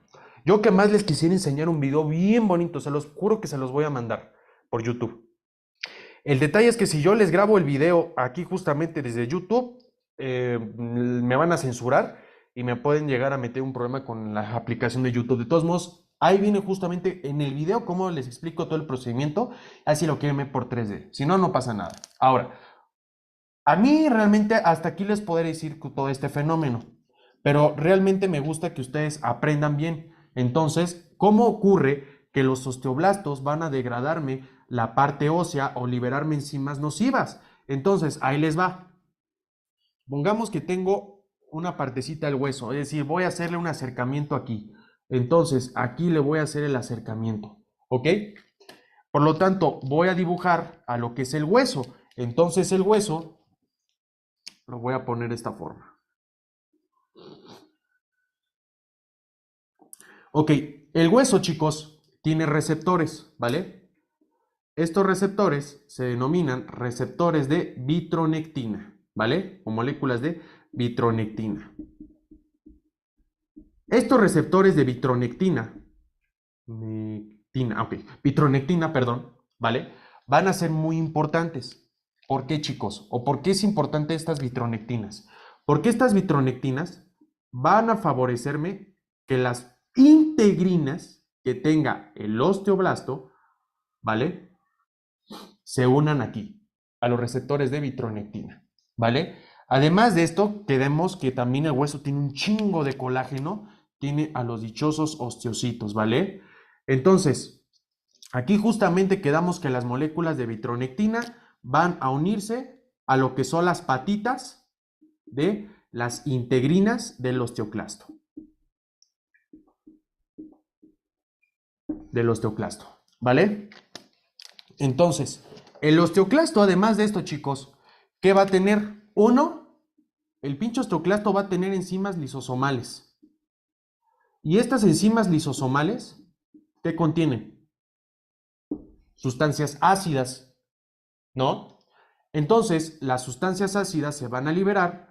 Yo que más les quisiera enseñar un video bien bonito, se los juro que se los voy a mandar por YouTube. El detalle es que si yo les grabo el video aquí justamente desde YouTube, me van a censurar y me pueden llegar a meter un problema con la aplicación de YouTube. De todos modos, ahí viene justamente en el video cómo les explico todo el procedimiento, así lo quieren ver por 3D. Si no, no pasa nada. Ahora, a mí realmente hasta aquí les podré decir todo este fenómeno, pero realmente me gusta que ustedes aprendan bien. Entonces, ¿cómo ocurre que los osteoblastos van a degradarme la parte ósea o liberarme enzimas nocivas? Entonces, ahí les va. Pongamos que tengo una partecita del hueso, es decir, voy a hacerle un acercamiento aquí. Entonces, aquí le voy a hacer el acercamiento, ¿ok? Por lo tanto, voy a dibujar a lo que es el hueso. Entonces, el hueso lo voy a poner de esta forma. Ok, el hueso, chicos, tiene receptores, ¿vale? Estos receptores se denominan receptores de vitronectina, ¿vale? O moléculas de vitronectina. Estos receptores de vitronectina, perdón, ¿vale? Van a ser muy importantes. ¿Por qué, chicos? ¿O por qué es importante estas vitronectinas? Porque estas vitronectinas van a favorecerme que las integrinas que tenga el osteoblasto, ¿vale? Se unan aquí, a los receptores de vitronectina, ¿vale? Además de esto, queremos que también el hueso tiene un chingo de colágeno, tiene a los dichosos osteocitos, ¿vale? Entonces, aquí justamente quedamos que las moléculas de vitronectina van a unirse a lo que son las patitas de las integrinas del osteoclasto. ¿Vale? Entonces, el osteoclasto, además de esto, chicos, ¿qué va a tener? Uno, el pinche osteoclasto va a tener enzimas lisosomales. Y estas enzimas lisosomales, ¿qué contienen? Sustancias ácidas, ¿no? Entonces, las sustancias ácidas se van a liberar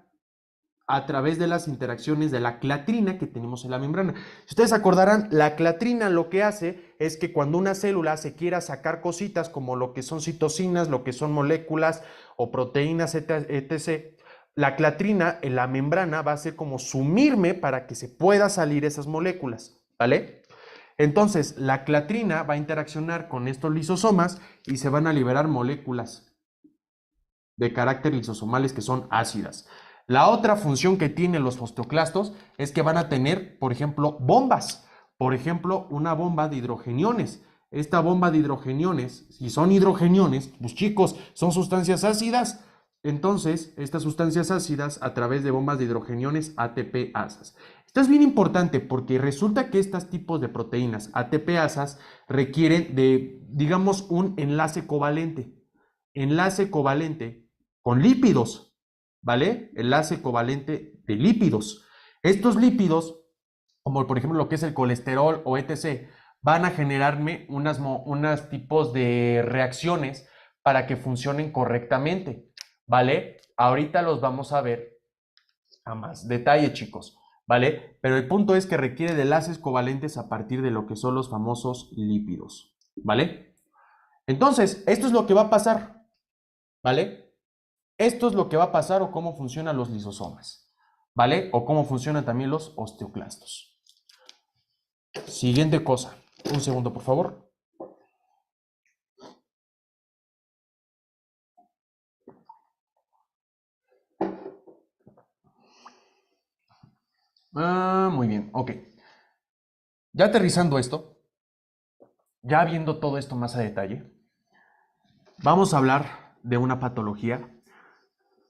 a través de las interacciones de la clatrina que tenemos en la membrana. Si ustedes acordarán, la clatrina lo que hace es que cuando una célula se quiera sacar cositas como lo que son citocinas, lo que son moléculas o proteínas, etc., la clatrina en la membrana va a ser como sumirme para que se pueda salir esas moléculas, ¿vale? Entonces, la clatrina va a interaccionar con estos lisosomas y se van a liberar moléculas de carácter lisosomales que son ácidas. La otra función que tienen los osteoclastos es que van a tener, por ejemplo, bombas. Por ejemplo, una bomba de hidrogeniones. Esta bomba de hidrogeniones, si son hidrogeniones, pues chicos, son sustancias ácidas. Entonces, estas sustancias ácidas a través de bombas de hidrogeniones ATP-asas. Esto es bien importante porque resulta que estos tipos de proteínas ATP-asas requieren de, digamos, un enlace covalente. Enlace covalente con lípidos, ¿vale? Enlace covalente de lípidos. Estos lípidos, como por ejemplo lo que es el colesterol o etc., van a generarme unos tipos de reacciones para que funcionen correctamente, ¿vale? Ahorita los vamos a ver a más detalle, chicos. ¿vale? Pero el punto es que requiere de enlaces covalentes a partir de lo que son los famosos lípidos, ¿vale? Entonces, esto es lo que va a pasar, ¿vale? Esto es lo que va a pasar o cómo funcionan los lisosomas, ¿vale? O cómo funcionan también los osteoclastos. Siguiente cosa. Un segundo, por favor. Muy bien, ok. Ya aterrizando esto, ya viendo todo esto más a detalle, vamos a hablar de una patología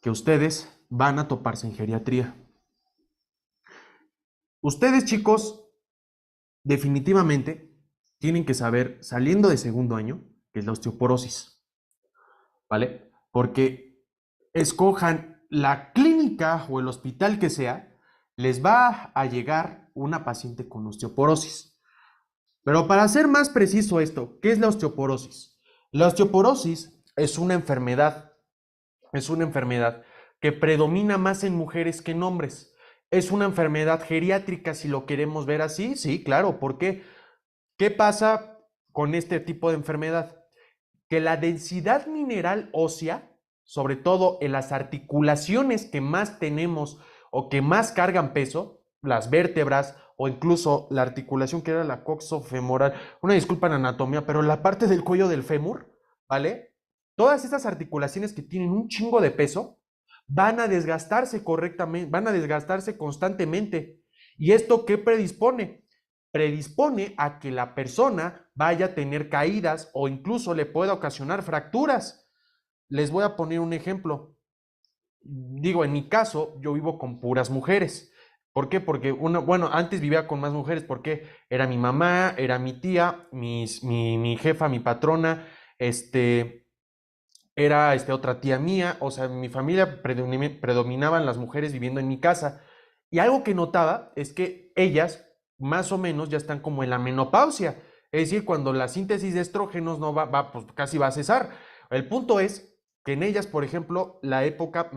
que ustedes van a toparse en geriatría. Ustedes, chicos, definitivamente tienen que saber, saliendo de segundo año, que es la osteoporosis, ¿vale? Porque escojan la clínica o el hospital que sea, les va a llegar una paciente con osteoporosis. Pero para ser más preciso esto, ¿qué es la osteoporosis? La osteoporosis es una enfermedad que predomina más en mujeres que en hombres. Es una enfermedad geriátrica, si lo queremos ver así, sí, claro, ¿por qué? ¿Qué pasa con este tipo de enfermedad? Que la densidad mineral ósea, sobre todo en las articulaciones que más tenemos o que más cargan peso, las vértebras o incluso la articulación que era la coxofemoral, una disculpa en anatomía, pero la parte del cuello del fémur, ¿vale? Todas estas articulaciones que tienen un chingo de peso van a desgastarse correctamente, van a desgastarse constantemente. ¿Y esto qué predispone? Predispone a que la persona vaya a tener caídas o incluso le pueda ocasionar fracturas. Les voy a poner un ejemplo. Digo, en mi caso, yo vivo con puras mujeres. ¿Por qué? Porque bueno, antes vivía con más mujeres porque era mi mamá, era mi tía, mi jefa, mi patrona, era otra tía mía, o sea, en mi familia predominaban las mujeres viviendo en mi casa. Y algo que notaba es que ellas, más o menos, ya están como en la menopausia. Es decir, cuando la síntesis de estrógenos no pues casi va a cesar. El punto es que en ellas, por ejemplo, la época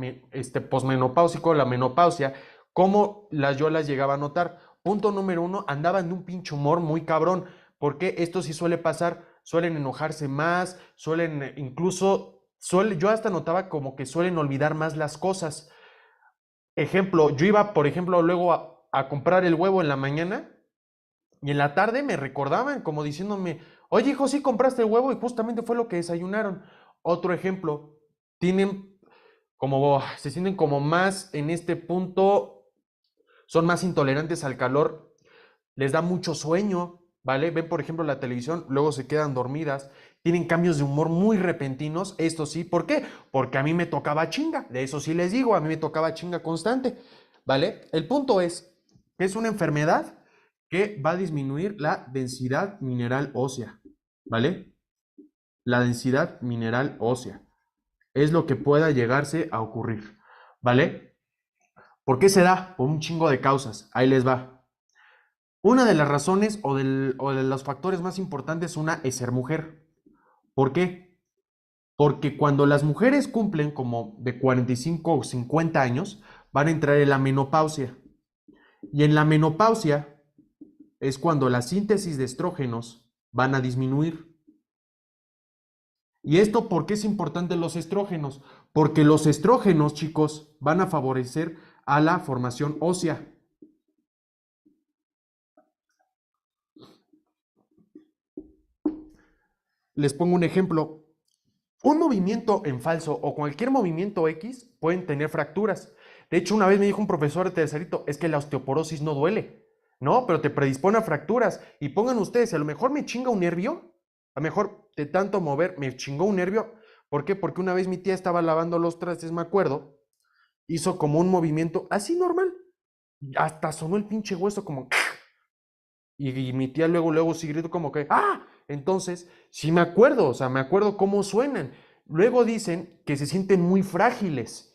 posmenopáusico, la menopausia, cómo yo las llegaba a notar. Punto número uno, andaban de un pinche humor muy cabrón, porque esto sí suele pasar, suelen enojarse más, suelen incluso yo hasta notaba como que suelen olvidar más las cosas. Ejemplo, yo iba, por ejemplo, luego a comprar el huevo en la mañana y en la tarde me recordaban como diciéndome, oye hijo, sí compraste el huevo y justamente fue lo que desayunaron. Otro ejemplo, tienen se sienten como más en este punto, son más intolerantes al calor, les da mucho sueño, ¿vale? Ven, por ejemplo, la televisión, luego se quedan dormidas, tienen cambios de humor muy repentinos, esto sí, ¿por qué? Porque a mí me tocaba chinga, de eso sí les digo, a mí me tocaba chinga constante, ¿vale? El punto es que es una enfermedad que va a disminuir la densidad mineral ósea, ¿vale? La densidad mineral ósea es lo que pueda llegarse a ocurrir, ¿vale? ¿Por qué se da? Por un chingo de causas, ahí les va. Una de las razones o de los factores más importantes es ser mujer. ¿Por qué? Porque cuando las mujeres cumplen como de 45 o 50 años, van a entrar en la menopausia. Y en la menopausia es cuando la síntesis de estrógenos van a disminuir. ¿Y esto por qué es importante los estrógenos? Porque los estrógenos, chicos, van a favorecer a la formación ósea. Les pongo un ejemplo. Un movimiento en falso o cualquier movimiento X pueden tener fracturas. De hecho, una vez me dijo un profesor de tercerito, es que la osteoporosis no duele, ¿no? Pero te predispone a fracturas. Y pongan ustedes, a lo mejor me chinga un nervio, a lo mejor de tanto mover me chingó un nervio. ¿Por qué? Porque una vez mi tía estaba lavando los trastes, me acuerdo, hizo como un movimiento así normal. Hasta sonó el pinche hueso como... Y mi tía luego sí gritó como que, ¡ah! Entonces, sí me acuerdo, o sea, me acuerdo cómo suenan. Luego dicen que se sienten muy frágiles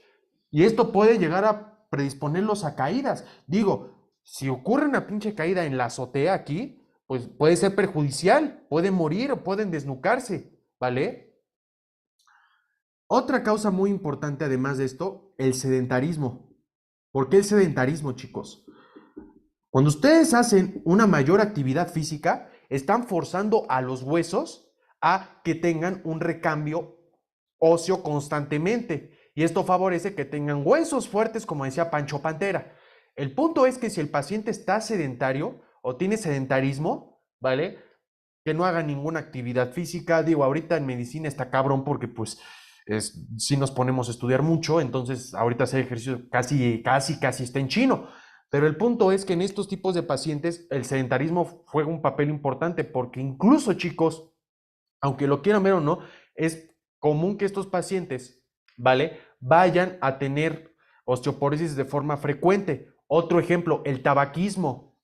y esto puede llegar a predisponerlos a caídas. Digo, si ocurre una pinche caída en la azotea aquí, pues puede ser perjudicial, pueden morir o pueden desnucarse, ¿vale? Otra causa muy importante además de esto, el sedentarismo. ¿Por qué el sedentarismo, chicos? Cuando ustedes hacen una mayor actividad física, están forzando a los huesos a que tengan un recambio óseo constantemente. Y esto favorece que tengan huesos fuertes, como decía Pancho Pantera. El punto es que si el paciente está sedentario o tiene sedentarismo, ¿vale? Que no haga ninguna actividad física. Digo, ahorita en medicina está cabrón porque pues si nos ponemos a estudiar mucho, entonces ahorita hacer ejercicio casi está en chino. Pero el punto es que en estos tipos de pacientes el sedentarismo juega un papel importante porque incluso, chicos, aunque lo quieran ver o no, es común que estos pacientes, ¿vale? Vayan a tener osteoporosis de forma frecuente. Otro ejemplo, el tabaquismo.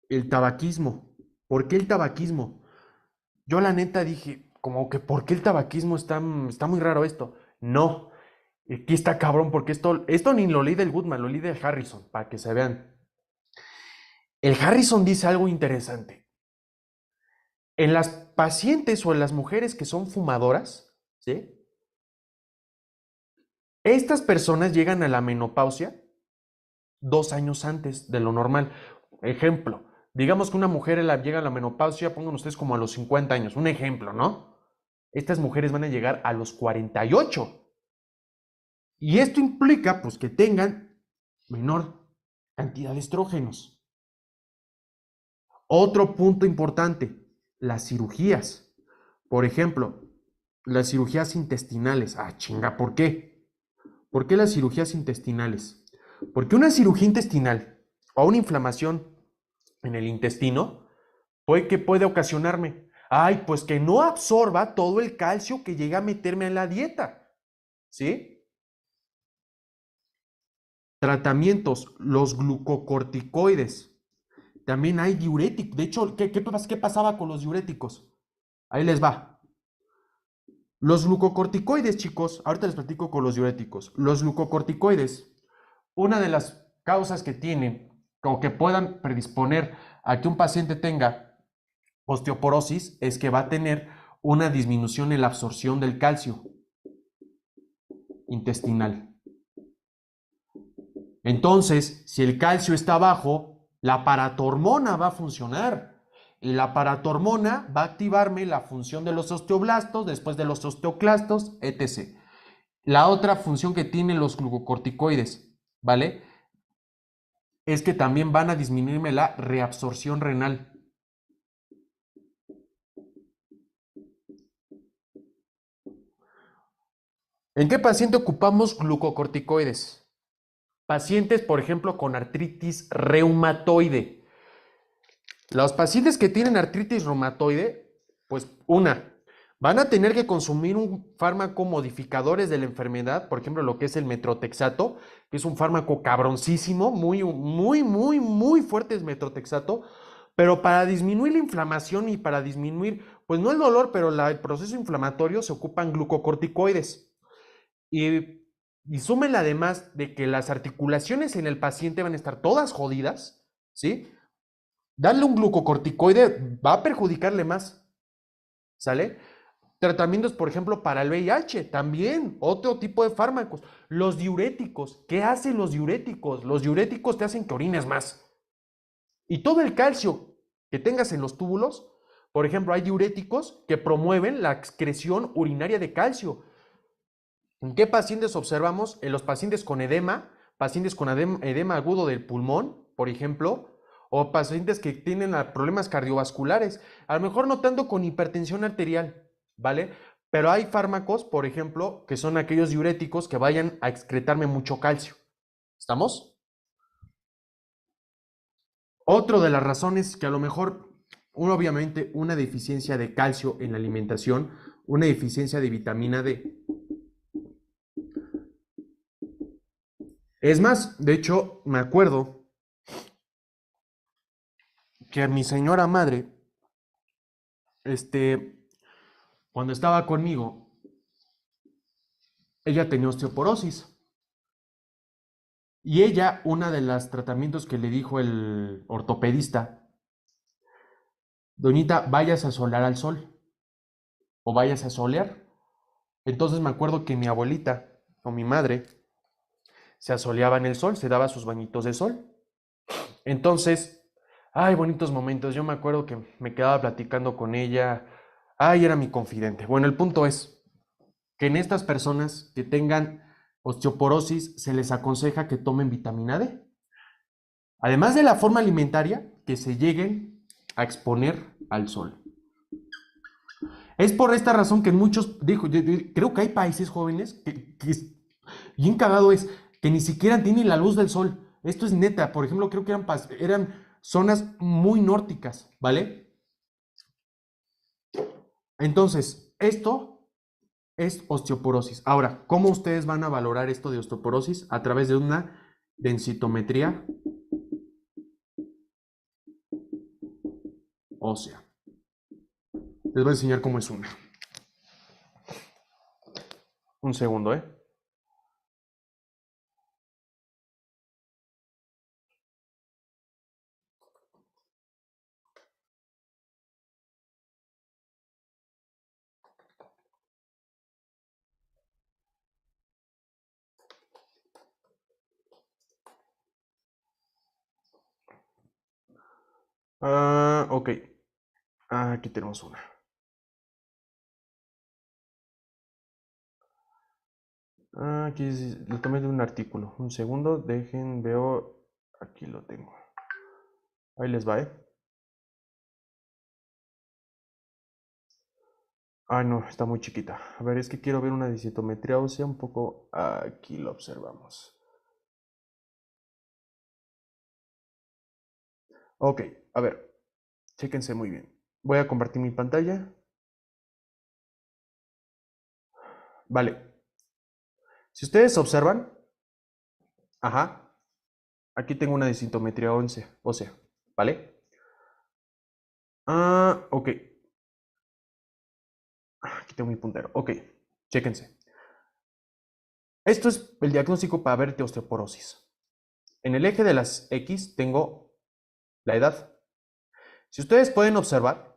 El tabaquismo. ¿Por qué el tabaquismo? Yo la neta dije, como que, ¿por qué el tabaquismo está muy raro esto? No, aquí está cabrón, porque esto ni lo leí del Goodman, lo leí del Harrison, para que se vean. El Harrison dice algo interesante. En las pacientes o en las mujeres que son fumadoras, ¿sí? Estas personas llegan a la menopausia 2 años antes de lo normal. Ejemplo, digamos que una mujer llega a la menopausia, pongan ustedes como a los 50 años, un ejemplo, ¿no? Estas mujeres van a llegar a los 48. Y esto implica, pues, que tengan menor cantidad de estrógenos. Otro punto importante, las cirugías. Por ejemplo, las cirugías intestinales. Ah, chinga, ¿por qué? ¿Por qué las cirugías intestinales? Porque una cirugía intestinal o una inflamación en el intestino puede ocasionarme. Ay, pues que no absorba todo el calcio que llega a meterme en la dieta. ¿Sí? Tratamientos, los glucocorticoides. También hay diuréticos. De hecho, ¿qué pasaba con los diuréticos? Ahí les va. Los glucocorticoides, chicos, ahorita les platico con los diuréticos. Los glucocorticoides, una de las causas que tienen o que puedan predisponer a que un paciente tenga osteoporosis es que va a tener una disminución en la absorción del calcio intestinal. Entonces, si el calcio está bajo, la paratormona va a funcionar. Y la paratormona va a activarme la función de los osteoblastos, después de los osteoclastos, etc. La otra función que tienen los glucocorticoides, ¿vale? Es que también van a disminuirme la reabsorción renal. ¿En qué paciente ocupamos glucocorticoides? Pacientes, por ejemplo, con artritis reumatoide. Los pacientes que tienen artritis reumatoide, pues van a tener que consumir un fármaco modificadores de la enfermedad, por ejemplo, lo que es el metrotexato, que es un fármaco cabroncísimo, muy fuerte es metrotexato, pero para disminuir la inflamación y para disminuir, pues no el dolor, pero el proceso inflamatorio se ocupan glucocorticoides. Y súmenle además de que las articulaciones en el paciente van a estar todas jodidas, ¿sí? Darle un glucocorticoide va a perjudicarle más, ¿sale? Tratamientos, por ejemplo, para el VIH, también otro tipo de fármacos. Los diuréticos, ¿qué hacen los diuréticos? Los diuréticos te hacen que orines más. Y todo el calcio que tengas en los túbulos, por ejemplo, hay diuréticos que promueven la excreción urinaria de calcio. ¿En qué pacientes observamos? En los pacientes con edema, pacientes con edema agudo del pulmón, por ejemplo, o pacientes que tienen problemas cardiovasculares, a lo mejor no tanto con hipertensión arterial, ¿vale? Pero hay fármacos, por ejemplo, que son aquellos diuréticos que vayan a excretarme mucho calcio. ¿Estamos? Otro de las razones que a lo mejor, obviamente, una deficiencia de calcio en la alimentación, una deficiencia de vitamina D. Es más, de hecho, me acuerdo que mi señora madre, cuando estaba conmigo, ella tenía osteoporosis. Y ella, una de los tratamientos que le dijo el ortopedista, doñita, vayas a solar al sol o vayas a solear. Entonces me acuerdo que mi abuelita o mi madre se asoleaba en el sol, se daba sus bañitos de sol. Entonces, ay, bonitos momentos. Yo me acuerdo que me quedaba platicando con ella. Ay, era mi confidente. Bueno, el punto es que en estas personas que tengan osteoporosis se les aconseja que tomen vitamina D. Además de la forma alimentaria, que se lleguen a exponer al sol. Es por esta razón que en muchos, creo que hay países jóvenes que bien cagado es que ni siquiera tienen la luz del sol. Esto es neta. Por ejemplo, creo que eran zonas muy nórdicas, ¿vale? Entonces, esto es osteoporosis. Ahora, ¿cómo ustedes van a valorar esto de osteoporosis? A través de una densitometría ósea. Les voy a enseñar cómo es una. Un segundo, ¿eh? Ok. Aquí tenemos una. Aquí lo tomé de un artículo. Un segundo, veo. Aquí lo tengo. Ahí les va, ¿eh? No, está muy chiquita. A ver, es que quiero ver una densitometría ósea un poco. Aquí lo observamos. Ok, a ver, chéquense muy bien. Voy a compartir mi pantalla. Vale. Si ustedes observan, ajá, aquí tengo una densitometría ósea, ¿vale? Ok. Aquí tengo mi puntero. Ok, chéquense. Esto es el diagnóstico para ver osteoporosis. En el eje de las X tengo la edad. Si ustedes pueden observar,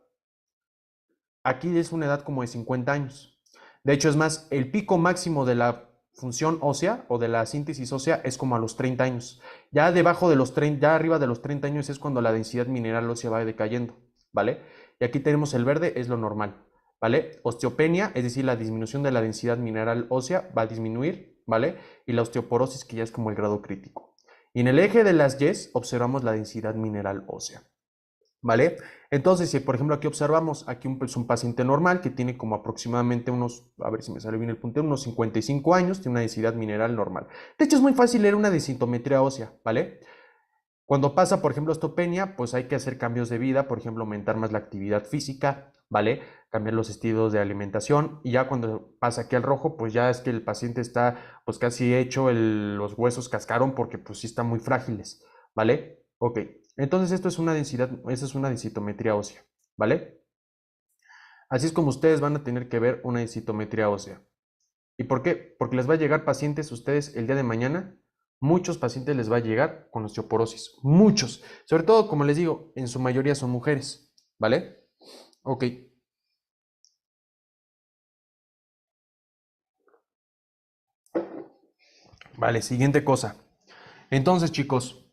aquí es una edad como de 50 años. De hecho, es más, el pico máximo de la función ósea o de la síntesis ósea es como a los 30 años. Ya debajo de los 30, ya arriba de los 30 años es cuando la densidad mineral ósea va decayendo, ¿vale? Y aquí tenemos el verde, es lo normal, ¿vale? Osteopenia, es decir, la disminución de la densidad mineral ósea va a disminuir, ¿vale? Y la osteoporosis, que ya es como el grado crítico. Y en el eje de las Y observamos la densidad mineral ósea. ¿Vale? Entonces, si por ejemplo aquí observamos, aquí es un paciente normal que tiene como aproximadamente unos, a ver si me sale bien el puntero, unos 55 años, tiene una densidad mineral normal. De hecho, es muy fácil leer una densitometría ósea, ¿vale? Cuando pasa, por ejemplo, osteopenia, pues hay que hacer cambios de vida, por ejemplo, aumentar más la actividad física, ¿vale? Cambiar los estilos de alimentación y ya cuando pasa aquí al rojo, pues ya es que el paciente está pues casi hecho, los huesos cascaron porque pues sí están muy frágiles, ¿vale? Ok, entonces esto es una densidad, esta es una densitometría ósea, ¿vale? Así es como ustedes van a tener que ver una densitometría ósea. ¿Y por qué? Porque les va a llegar pacientes ustedes el día de mañana, muchos pacientes les va a llegar con osteoporosis, muchos, sobre todo como les digo, en su mayoría son mujeres, ¿vale? Ok, vale, siguiente cosa. Entonces, chicos,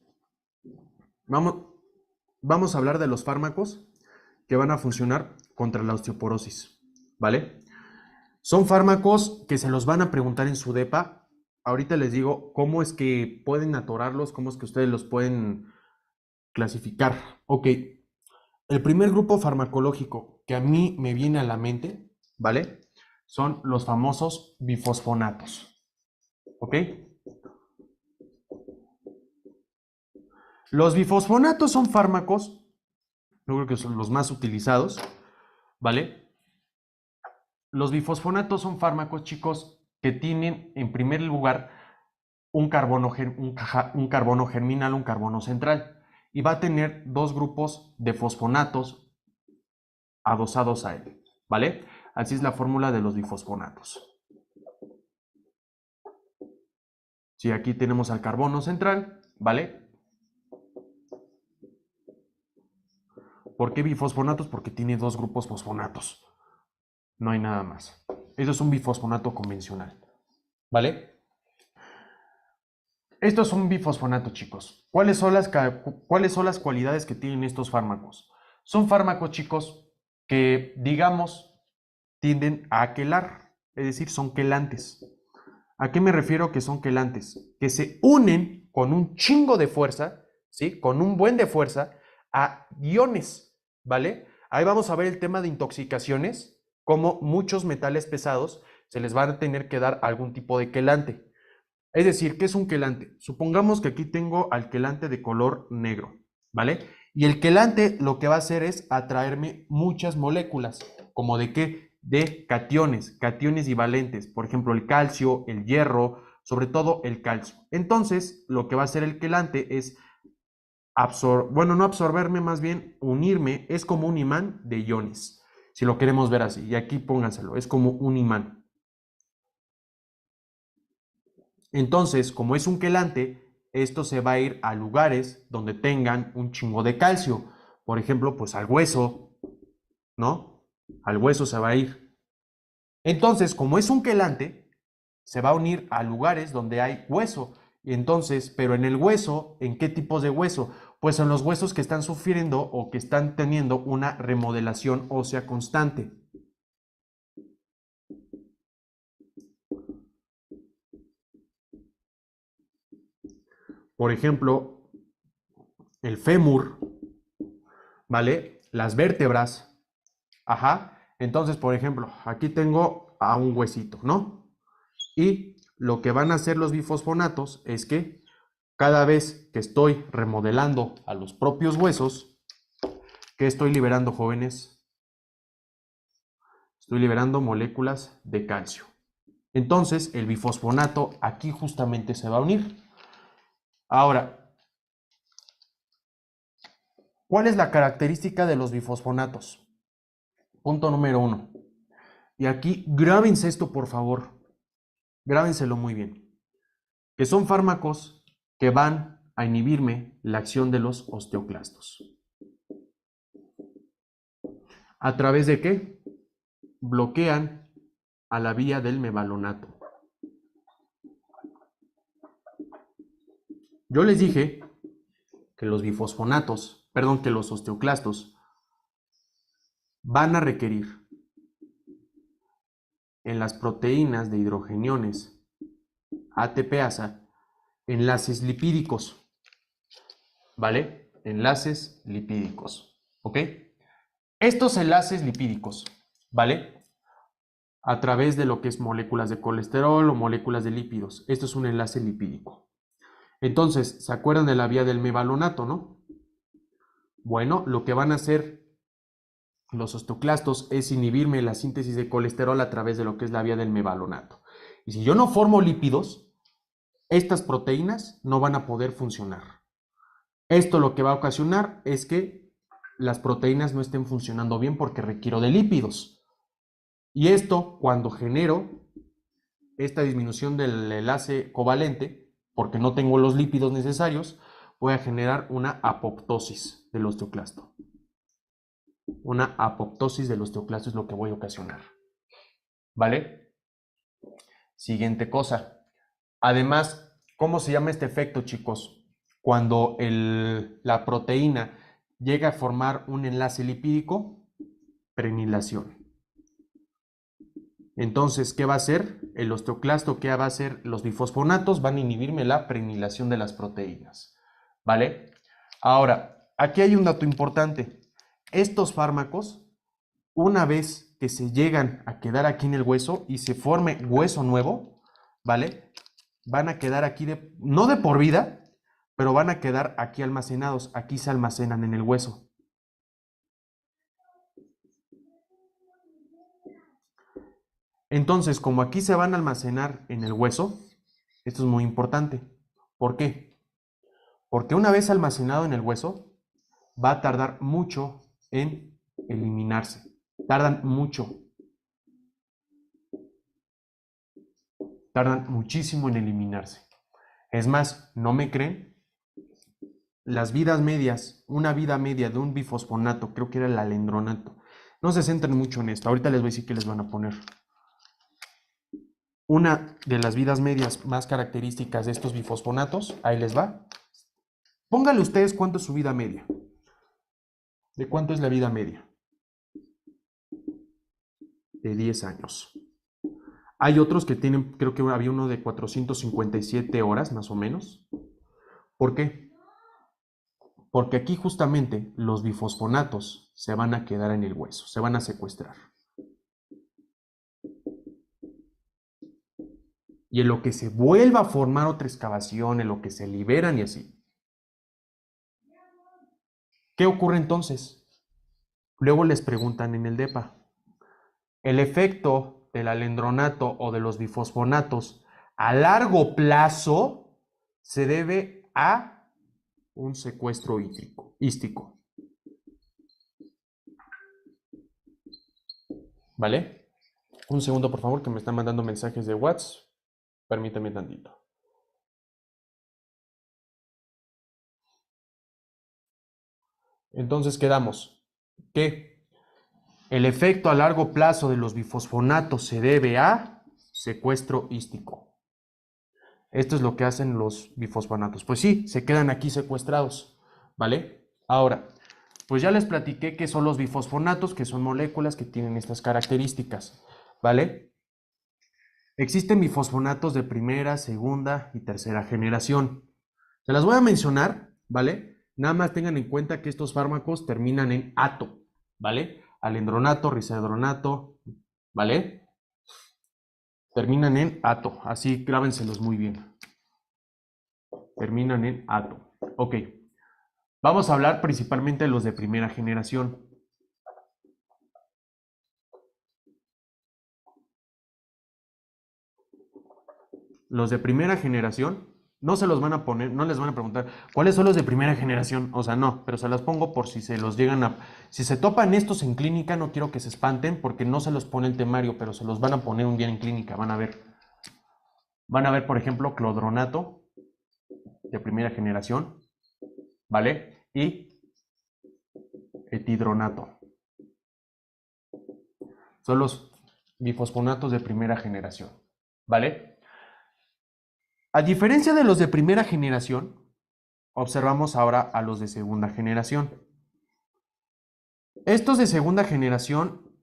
vamos, vamos a hablar de los fármacos que van a funcionar contra la osteoporosis, ¿vale? Son fármacos que se los van a preguntar en su DEPA. Ahorita les digo cómo es que pueden atorarlos, cómo es que ustedes los pueden clasificar. Ok, el primer grupo farmacológico que a mí me viene a la mente, ¿vale? Son los famosos bifosfonatos, ¿ok? Los bifosfonatos son fármacos, yo creo que son los más utilizados, ¿vale? Los bifosfonatos son fármacos, chicos, que tienen en primer lugar un carbono germinal, un carbono central, y va a tener dos grupos de fosfonatos adosados a él, ¿vale? Así es la fórmula de los bifosfonatos. Si aquí tenemos al carbono central, ¿vale? ¿Por qué bifosfonatos? Porque tiene dos grupos fosfonatos. No hay nada más. Eso es un bifosfonato convencional, ¿vale? Esto es un bifosfonato, chicos. ¿Cuáles son las cualidades que tienen estos fármacos? Son fármacos, chicos, que, digamos, tienden a quelar, es decir, son quelantes. ¿A qué me refiero que son quelantes? Que se unen con un chingo de fuerza, ¿sí? Con un buen de fuerza a iones, ¿vale? Ahí vamos a ver el tema de intoxicaciones, como muchos metales pesados se les va a tener que dar algún tipo de quelante. Es decir, ¿qué es un quelante? Supongamos que aquí tengo al quelante de color negro, ¿vale? Y el quelante lo que va a hacer es atraerme muchas moléculas, ¿como de qué? De cationes bivalentes, por ejemplo, el calcio, el hierro, sobre todo el calcio. Entonces, lo que va a hacer el quelante es no absorberme, más bien unirme, es como un imán de iones, si lo queremos ver así. Y aquí pónganselo, es como un imán. Entonces, como es un quelante, esto se va a ir a lugares donde tengan un chingo de calcio. Por ejemplo, pues al hueso, ¿no? Al hueso se va a ir. Entonces, como es un quelante, se va a unir a lugares donde hay hueso. Y entonces, pero en el hueso, ¿en qué tipos de hueso? Pues en los huesos que están sufriendo o que están teniendo una remodelación ósea constante. Por ejemplo, el fémur, ¿vale? Las vértebras. Ajá. Entonces, por ejemplo, aquí tengo a un huesito, ¿no? Y lo que van a hacer los bifosfonatos es que cada vez que estoy remodelando a los propios huesos, ¿qué estoy liberando, jóvenes? Estoy liberando moléculas de calcio. Entonces, el bifosfonato aquí justamente se va a unir. Ahora, ¿cuál es la característica de los bifosfonatos? Punto número 1. Y aquí grábense esto, por favor. Grábenselo muy bien. Que son fármacos que van a inhibirme la acción de los osteoclastos. ¿A través de qué? Bloquean a la vía del mevalonato. Yo les dije que los bifosfonatos, perdón, que los osteoclastos van a requerir en las proteínas de hidrogeniones ATPasa enlaces lipídicos, ¿vale? Enlaces lipídicos, ¿ok? Estos enlaces lipídicos, ¿vale? A través de lo que es moléculas de colesterol o moléculas de lípidos. Esto es un enlace lipídico. Entonces, ¿se acuerdan de la vía del mevalonato, no? Bueno, lo que van a hacer los osteoclastos es inhibirme la síntesis de colesterol a través de lo que es la vía del mevalonato. Y si yo no formo lípidos, estas proteínas no van a poder funcionar. Esto lo que va a ocasionar es que las proteínas no estén funcionando bien porque requiero de lípidos. Y esto, cuando genero esta disminución del enlace covalente, porque no tengo los lípidos necesarios, voy a generar una apoptosis del osteoclasto. Una apoptosis del osteoclasto es lo que voy a ocasionar. ¿Vale? Siguiente cosa. Además, ¿cómo se llama este efecto, chicos? Cuando la proteína llega a formar un enlace lipídico, prenilación. Entonces, ¿qué va a hacer? El osteoclasto, ¿qué va a hacer? Los bifosfonatos van a inhibirme la prenilación de las proteínas. ¿Vale? Ahora, aquí hay un dato importante. Estos fármacos, una vez que se llegan a quedar aquí en el hueso y se forme hueso nuevo, ¿vale? Van a quedar aquí, no de por vida, pero van a quedar aquí almacenados. Aquí se almacenan en el hueso. Entonces, como aquí se van a almacenar en el hueso, esto es muy importante. ¿Por qué? Porque una vez almacenado en el hueso, va a tardar mucho en eliminarse. Tardan mucho. Tardan muchísimo en eliminarse. Es más, ¿no me creen? Las vidas medias, una vida media de un bifosfonato, creo que era el alendronato. No se centren mucho en esto. Ahorita les voy a decir qué les van a poner. Una de las vidas medias más características de estos bifosfonatos, ahí les va. Pónganle ustedes cuánto es su vida media. ¿De cuánto es la vida media? De 10 años. Hay otros que tienen, creo que había uno de 457 horas más o menos. ¿Por qué? Porque aquí justamente los bifosfonatos se van a quedar en el hueso, se van a secuestrar. Y en lo que se vuelva a formar otra excavación, en lo que se liberan y así. ¿Qué ocurre entonces? Luego les preguntan en el DEPA, el efecto del alendronato o de los bifosfonatos a largo plazo se debe a un secuestro hístico. ¿Vale? Un segundo, por favor, que me están mandando mensajes de WhatsApp. Permítame tantito. Entonces quedamos que el efecto a largo plazo de los bifosfonatos se debe a secuestro hístico. Esto es lo que hacen los bifosfonatos. Pues sí, se quedan aquí secuestrados, ¿vale? Ahora, pues ya les platiqué qué son los bifosfonatos, que son moléculas que tienen estas características, ¿vale? Existen bifosfonatos de primera, segunda y tercera generación. Se las voy a mencionar, ¿vale? Nada más tengan en cuenta que estos fármacos terminan en ato, ¿vale? Alendronato, risedronato, ¿vale? Terminan en ato, así grábenselos muy bien. Terminan en ato. Ok, vamos a hablar principalmente de los de primera generación. Los de primera generación no se los van a poner, no les van a preguntar cuáles son los de primera generación, o sea, no, pero se los pongo por si se los llegan a, si se topan estos en clínica, no quiero que se espanten porque no se los pone el temario, pero se los van a poner un día en clínica, van a ver, por ejemplo, clodronato de primera generación, ¿vale? Y etidronato. Son los bifosfonatos de primera generación, ¿vale? A diferencia de los de primera generación, observamos ahora a los de segunda generación. Estos de segunda generación,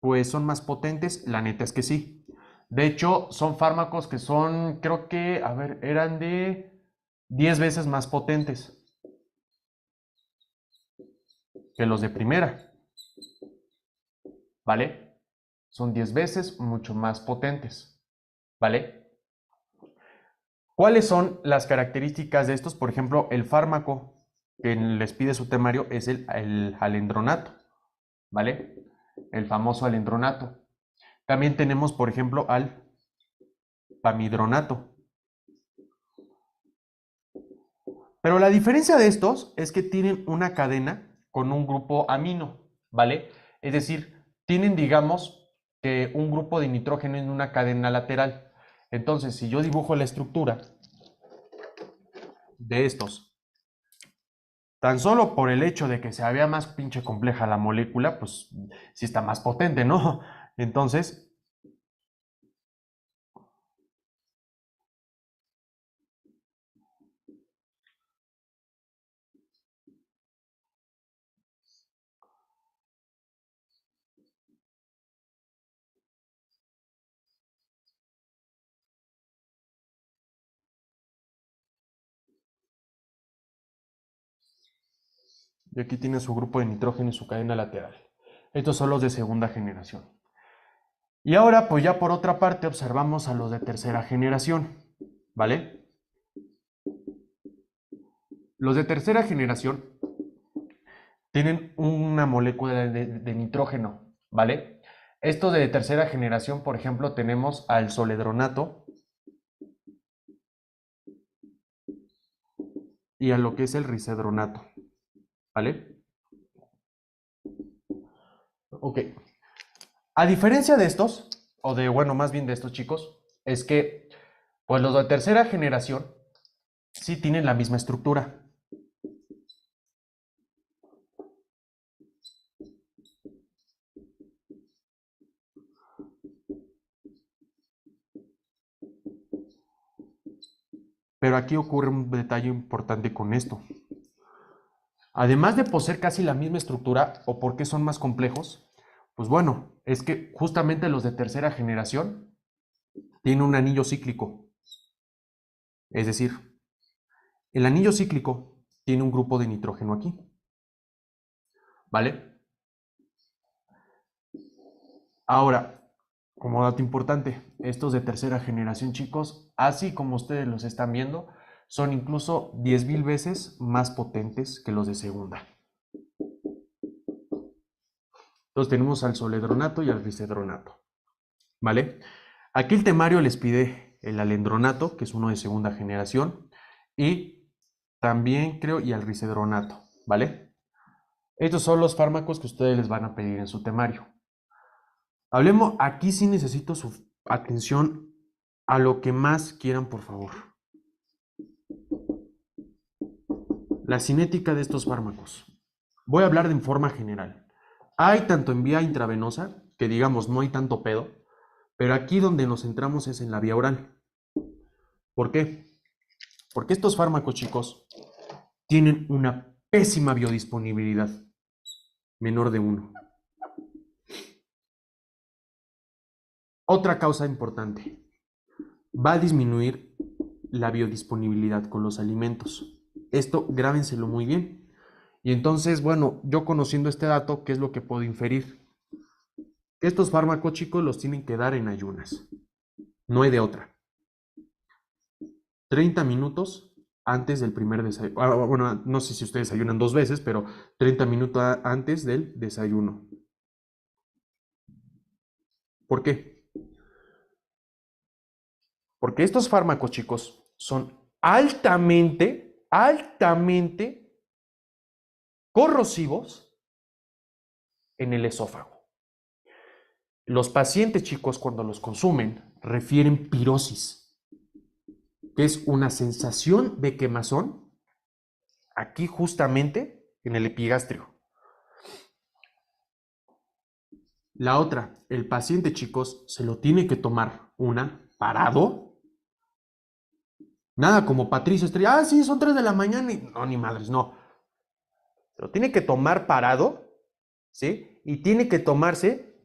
pues son más potentes, la neta es que sí. De hecho, son fármacos que son, creo que, a ver, eran de 10 veces más potentes que los de primera, ¿vale? Son 10 veces mucho más potentes, ¿vale? ¿Cuáles son las características de estos? Por ejemplo, el fármaco que les pide su temario es el alendronato, ¿vale? El famoso alendronato. También tenemos, por ejemplo, al pamidronato. Pero la diferencia de estos es que tienen una cadena con un grupo amino, ¿vale? Es decir, tienen, digamos, que un grupo de nitrógeno en una cadena lateral. Entonces, si yo dibujo la estructura de estos, tan solo por el hecho de que se vea más pinche compleja la molécula, pues sí está más potente, ¿no? Entonces, y aquí tiene su grupo de nitrógeno y su cadena lateral. Estos son los de segunda generación. Y ahora, pues ya por otra parte, observamos a los de tercera generación, ¿vale? Los de tercera generación tienen una molécula de nitrógeno, ¿vale? Estos de tercera generación, por ejemplo, tenemos al soledronato y a lo que es el risedronato, ¿vale? Ok. A diferencia de estos, o de, bueno, más bien de estos chicos, es que, pues los de tercera generación sí tienen la misma estructura. Pero aquí ocurre un detalle importante con esto. Además de poseer casi la misma estructura, o por qué son más complejos, pues bueno, es que justamente los de tercera generación tienen un anillo cíclico. Es decir, el anillo cíclico tiene un grupo de nitrógeno aquí. ¿Vale? Ahora, como dato importante, estos de tercera generación, chicos, así como ustedes los están viendo, son incluso 10,000 veces más potentes que los de segunda. Entonces tenemos al soledronato y al risedronato. ¿Vale? Aquí el temario les pide el alendronato, que es uno de segunda generación, y también creo, y al risedronato. ¿Vale? Estos son los fármacos que ustedes les van a pedir en su temario. Hablemos, aquí sí necesito su atención a lo que más quieran, por favor. La cinética de estos fármacos. Voy a hablar de en forma general. Hay tanto en vía intravenosa, que digamos no hay tanto pedo, pero aquí donde nos centramos es en la vía oral. ¿Por qué? Porque estos fármacos, chicos, tienen una pésima biodisponibilidad, menor de 1. Otra causa importante, va a disminuir la biodisponibilidad con los alimentos. Esto grábenselo muy bien. Y entonces, bueno, yo conociendo este dato, ¿qué es lo que puedo inferir? Que estos fármacos, chicos, los tienen que dar en ayunas. No hay de otra. 30 minutos antes del primer desayuno. Bueno, no sé si ustedes desayunan 2 veces, pero 30 minutos antes del desayuno. ¿Por qué? Porque estos fármacos, chicos, son altamente corrosivos en el esófago. Los pacientes, chicos, cuando los consumen, refieren pirosis, que es una sensación de quemazón aquí justamente en el epigastrio. La otra, el paciente, chicos, se lo tiene que tomar parado. Nada como Patricio Estrella, sí, son 3 de la mañana y no, ni madres, no. Se lo tiene que tomar parado, ¿sí? Y tiene que tomarse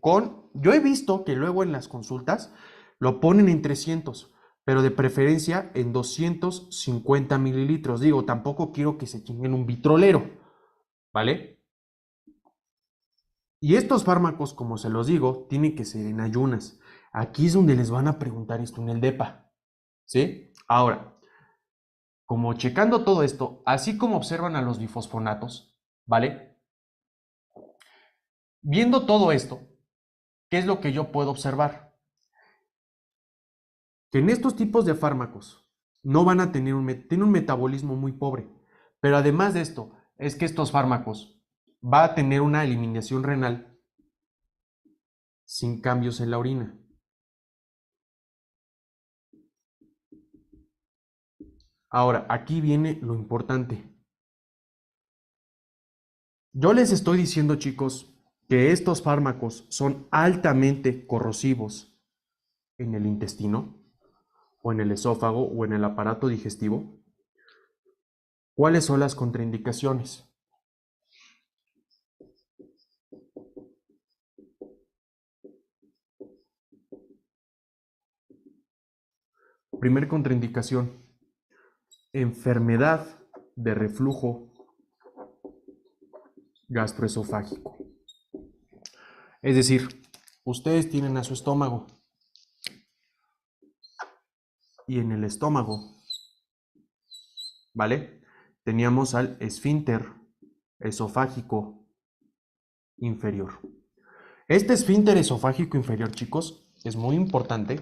yo he visto que luego en las consultas lo ponen en 300, pero de preferencia en 250 mililitros. Digo, tampoco quiero que se chinguen un vitrolero, ¿vale? Y estos fármacos, como se los digo, tienen que ser en ayunas. Aquí es donde les van a preguntar esto en el DEPA, ¿sí? Ahora, como checando todo esto, así como observan a los bifosfonatos, ¿vale? Viendo todo esto, ¿qué es lo que yo puedo observar? Que en estos tipos de fármacos no van a tener tienen un metabolismo muy pobre, pero además de esto, es que estos fármacos va a tener una eliminación renal sin cambios en la orina. Ahora, aquí viene lo importante. Yo les estoy diciendo, chicos, que estos fármacos son altamente corrosivos en el intestino, o en el esófago, o en el aparato digestivo. ¿Cuáles son las contraindicaciones? Primer contraindicación, enfermedad de reflujo gastroesofágico. Es decir, ustedes tienen a su estómago y en el estómago, ¿vale? Teníamos al esfínter esofágico inferior. Este esfínter esofágico inferior, chicos, es muy importante.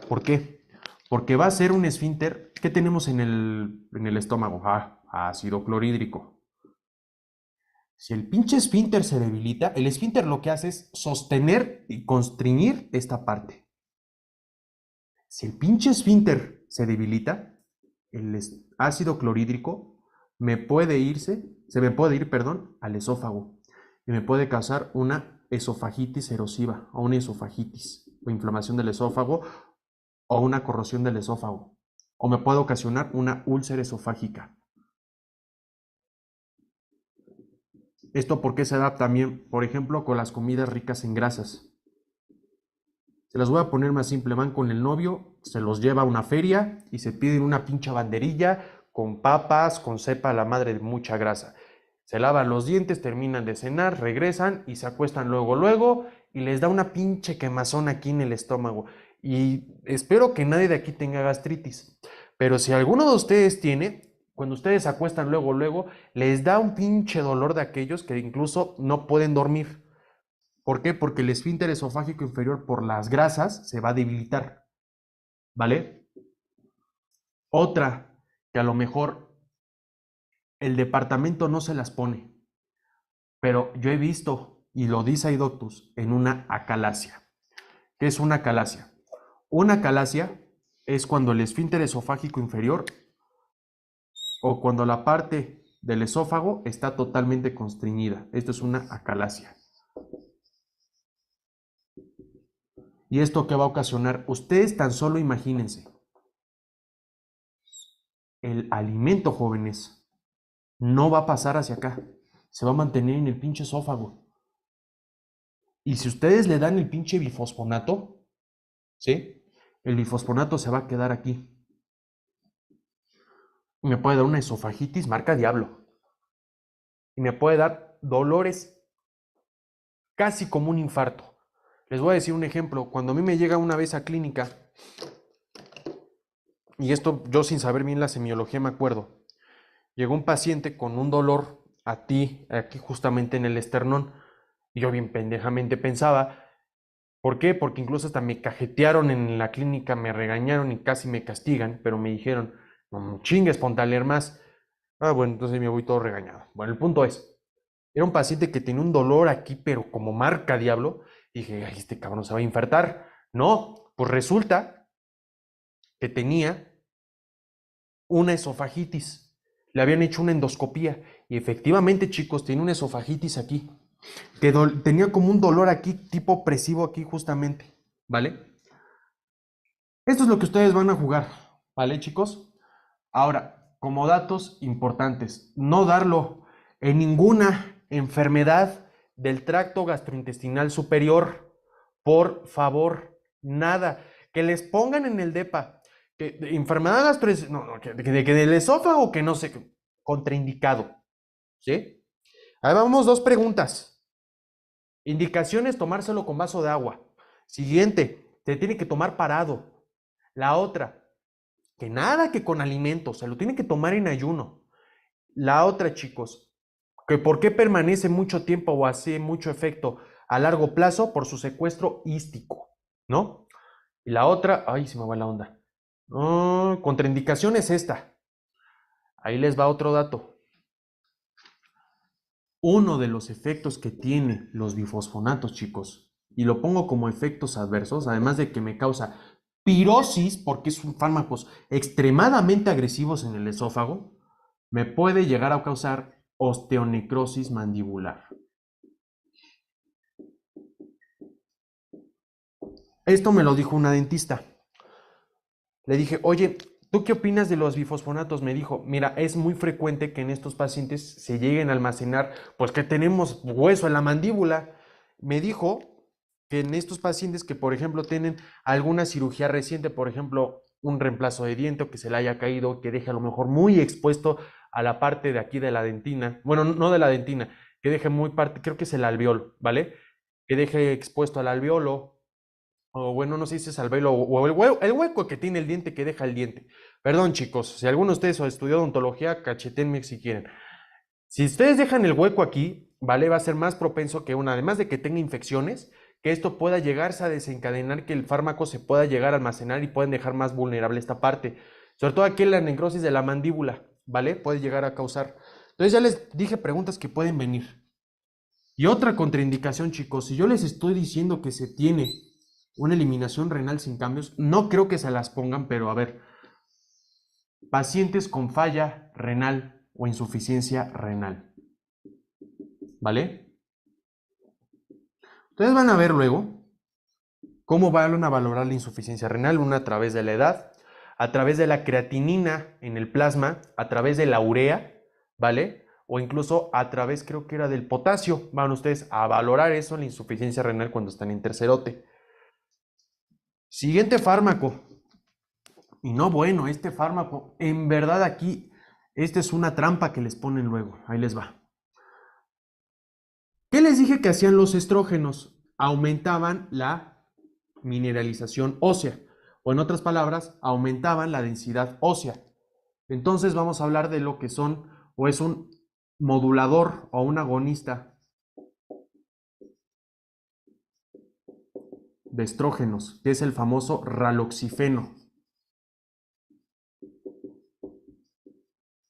¿Por qué? Porque va a ser un esfínter. ¿Qué tenemos en el estómago? Ácido clorhídrico. Si el pinche esfínter se debilita, el esfínter lo que hace es sostener y constreñir esta parte. Si el pinche esfínter se debilita, el ácido clorhídrico se me puede ir, al esófago y me puede causar una esofagitis erosiva o una esofagitis o inflamación del esófago o una corrosión del esófago. o me puede ocasionar una úlcera esofágica. Esto porque se da también, por ejemplo, con las comidas ricas en grasas. Se las voy a poner más simple, van con el novio, se los lleva a una feria y se piden una pincha banderilla con papas, con cepa la madre de mucha grasa. Se lavan los dientes, terminan de cenar, regresan y se acuestan luego y les da una pinche quemazón aquí en el estómago. Y espero que nadie de aquí tenga gastritis. Pero si alguno de ustedes tiene, cuando ustedes se acuestan luego, les da un pinche dolor de aquellos que incluso no pueden dormir. ¿Por qué? Porque el esfínter esofágico inferior por las grasas se va a debilitar, ¿vale? Otra, que a lo mejor el departamento no se las pone, pero yo he visto, y lo dice Aidoctus, en una acalasia. ¿Qué es una acalasia? Una acalasia es cuando el esfínter esofágico inferior o cuando la parte del esófago está totalmente constreñida. Esto es una acalasia. ¿Y esto qué va a ocasionar? Ustedes tan solo imagínense. El alimento, jóvenes, no va a pasar hacia acá. Se va a mantener en el pinche esófago. Y si ustedes le dan el pinche bifosfonato, ¿sí? El bifosfonato se va a quedar aquí. Me puede dar una esofagitis marca diablo. Y me puede dar dolores casi como un infarto. Les voy a decir un ejemplo. Cuando a mí me llega una vez a clínica, y esto yo sin saber bien la semiología me acuerdo, llegó un paciente con un dolor aquí justamente en el esternón. Y yo bien pendejamente pensaba, ¿por qué? Porque incluso hasta me cajetearon en la clínica, me regañaron y casi me castigan, pero me dijeron, no chingues, ponte a leer más. Ah, bueno, entonces me voy todo regañado. Bueno, el punto es, era un paciente que tenía un dolor aquí, pero como marca diablo. Dije, ay, este cabrón se va a infartar. No, pues resulta que tenía una esofagitis. Le habían hecho una endoscopía y efectivamente, chicos, tiene una esofagitis aquí. Que tenía como un dolor aquí, tipo opresivo aquí justamente, ¿vale? Esto es lo que ustedes van a jugar, ¿vale, chicos? Ahora, como datos importantes, no darlo en ninguna enfermedad del tracto gastrointestinal superior, por favor, nada. Que les pongan en el DEPA, que enfermedad gastrointestinal, no, que del esófago, que no sé, contraindicado, ¿sí? Ahí vamos, dos preguntas. Indicaciones, tomárselo con vaso de agua. Siguiente, se tiene que tomar parado. La otra, que nada que con alimentos, se lo tiene que tomar en ayuno. La otra, chicos, que por qué permanece mucho tiempo o hace mucho efecto a largo plazo por su secuestro hístico, ¿no? Y la otra, ay, se me va la onda. Contraindicación es esta. Ahí les va otro dato. Uno de los efectos que tiene los bifosfonatos, chicos, y lo pongo como efectos adversos, además de que me causa pirosis, porque son fármacos extremadamente agresivos en el esófago, me puede llegar a causar osteonecrosis mandibular. Esto me lo dijo una dentista. Le dije, oye, ¿tú qué opinas de los bifosfonatos? Me dijo, mira, es muy frecuente que en estos pacientes se lleguen a almacenar, pues que tenemos hueso en la mandíbula. Me dijo que en estos pacientes que, por ejemplo, tienen alguna cirugía reciente, por ejemplo, un reemplazo de diente o que se le haya caído, que deje a lo mejor muy expuesto a la parte de aquí de la dentina, bueno, no de la dentina, que deje muy parte, creo que es el alveolo, ¿vale? Que deje expuesto al alveolo, o bueno, no sé si es alveolo o el hueco que tiene el diente que deja el diente. Perdón, chicos, si alguno de ustedes ha estudiado odontología, cachetenme si quieren. Si ustedes dejan el hueco aquí, ¿vale? Va a ser más propenso que además de que tenga infecciones, que esto pueda llegarse a desencadenar que el fármaco se pueda llegar a almacenar y pueden dejar más vulnerable esta parte. Sobre todo aquí en la necrosis de la mandíbula, ¿vale? Puede llegar a causar. Entonces ya les dije preguntas que pueden venir. Y otra contraindicación, chicos, si yo les estoy diciendo que se tiene una eliminación renal sin cambios, no creo que se las pongan, pero a ver, pacientes con falla renal o insuficiencia renal, ¿vale? Ustedes van a ver luego cómo van a valorar la insuficiencia renal, una a través de la edad, a través de la creatinina en el plasma, a través de la urea, ¿vale? O incluso a través, creo que era del potasio. Van ustedes a valorar eso en la insuficiencia renal cuando están en tercerote. Siguiente fármaco. Y no, bueno, este fármaco, en verdad aquí, esta es una trampa que les ponen luego. Ahí les va. ¿Qué les dije que hacían los estrógenos? Aumentaban la mineralización ósea, o en otras palabras, aumentaban la densidad ósea. Entonces vamos a hablar de lo que son, o es un modulador o un agonista de estrógenos, que es el famoso raloxifeno.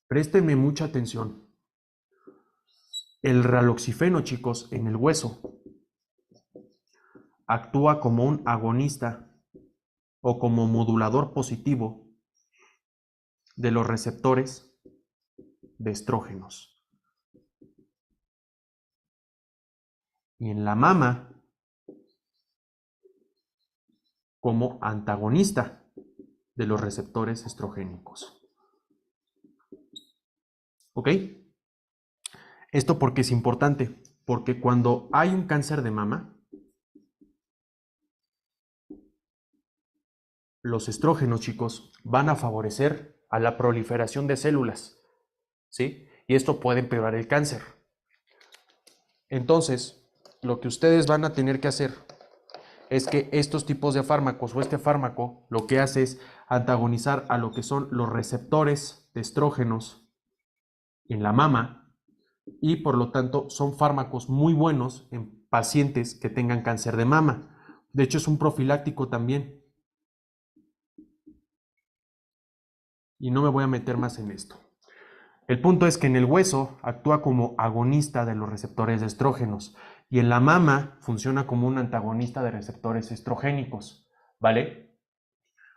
Présteme mucha atención. El raloxifeno, chicos, en el hueso actúa como un agonista o como modulador positivo de los receptores de estrógenos. Y en la mama, como antagonista de los receptores estrogénicos. ¿Ok? Esto porque es importante, porque cuando hay un cáncer de mama, los estrógenos, chicos, van a favorecer a la proliferación de células, ¿sí? Y esto puede empeorar el cáncer. Entonces, lo que ustedes van a tener que hacer es que estos tipos de fármacos o este fármaco lo que hace es antagonizar a lo que son los receptores de estrógenos en la mama y por lo tanto son fármacos muy buenos en pacientes que tengan cáncer de mama. De hecho, es un profiláctico también. Y no me voy a meter más en esto. El punto es que en el hueso actúa como agonista de los receptores de estrógenos y en la mama funciona como un antagonista de receptores estrogénicos, ¿vale?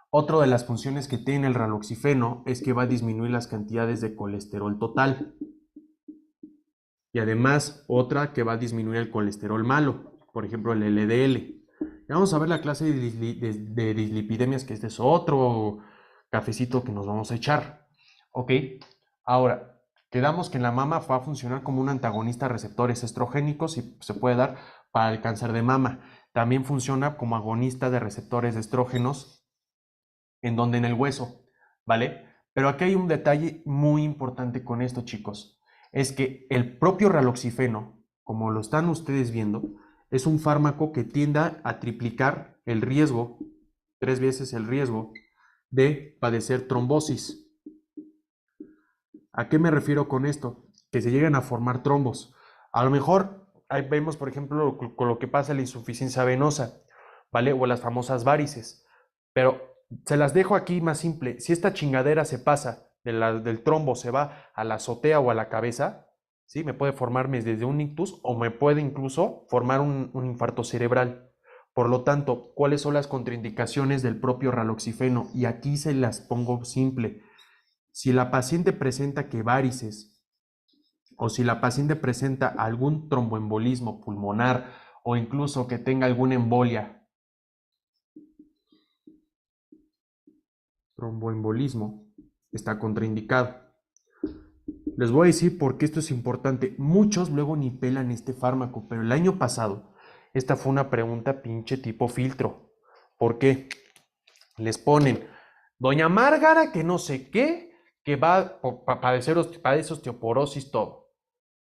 Otra de las funciones que tiene el raloxifeno es que va a disminuir las cantidades de colesterol total. Y además, otra que va a disminuir el colesterol malo, por ejemplo el LDL. Ya vamos a ver la clase de dislipidemias, que este es otro cafecito que nos vamos a echar. ¿Ok? Ahora, quedamos que en la mama va a funcionar como un antagonista a receptores estrogénicos y se puede dar para el cáncer de mama. También funciona como agonista de receptores de estrógenos, en donde en el hueso, ¿vale? Pero aquí hay un detalle muy importante con esto, chicos. Es que el propio raloxifeno, como lo están ustedes viendo, es un fármaco que tiende a triplicar el riesgo, 3 veces el riesgo de padecer trombosis. ¿A qué me refiero con esto? Que se llegan a formar trombos. A lo mejor ahí vemos, por ejemplo, con lo que pasa en la insuficiencia venosa, ¿vale? O las famosas varices. Pero se las dejo aquí más simple. Si esta chingadera se pasa del trombo, se va a la azotea o a la cabeza, ¿sí? Me puede formarme desde un ictus o me puede incluso formar un infarto cerebral. Por lo tanto, ¿cuáles son las contraindicaciones del propio raloxifeno? Y aquí se las pongo simple. Si la paciente presenta que varices o si la paciente presenta algún tromboembolismo pulmonar o incluso que tenga alguna embolia, tromboembolismo, está contraindicado. Les voy a decir por qué esto es importante. Muchos luego ni pelan este fármaco, pero el año pasado esta fue una pregunta pinche tipo filtro. ¿Por qué? Les ponen, doña Márgara que no sé qué, que va a padece osteoporosis, todo.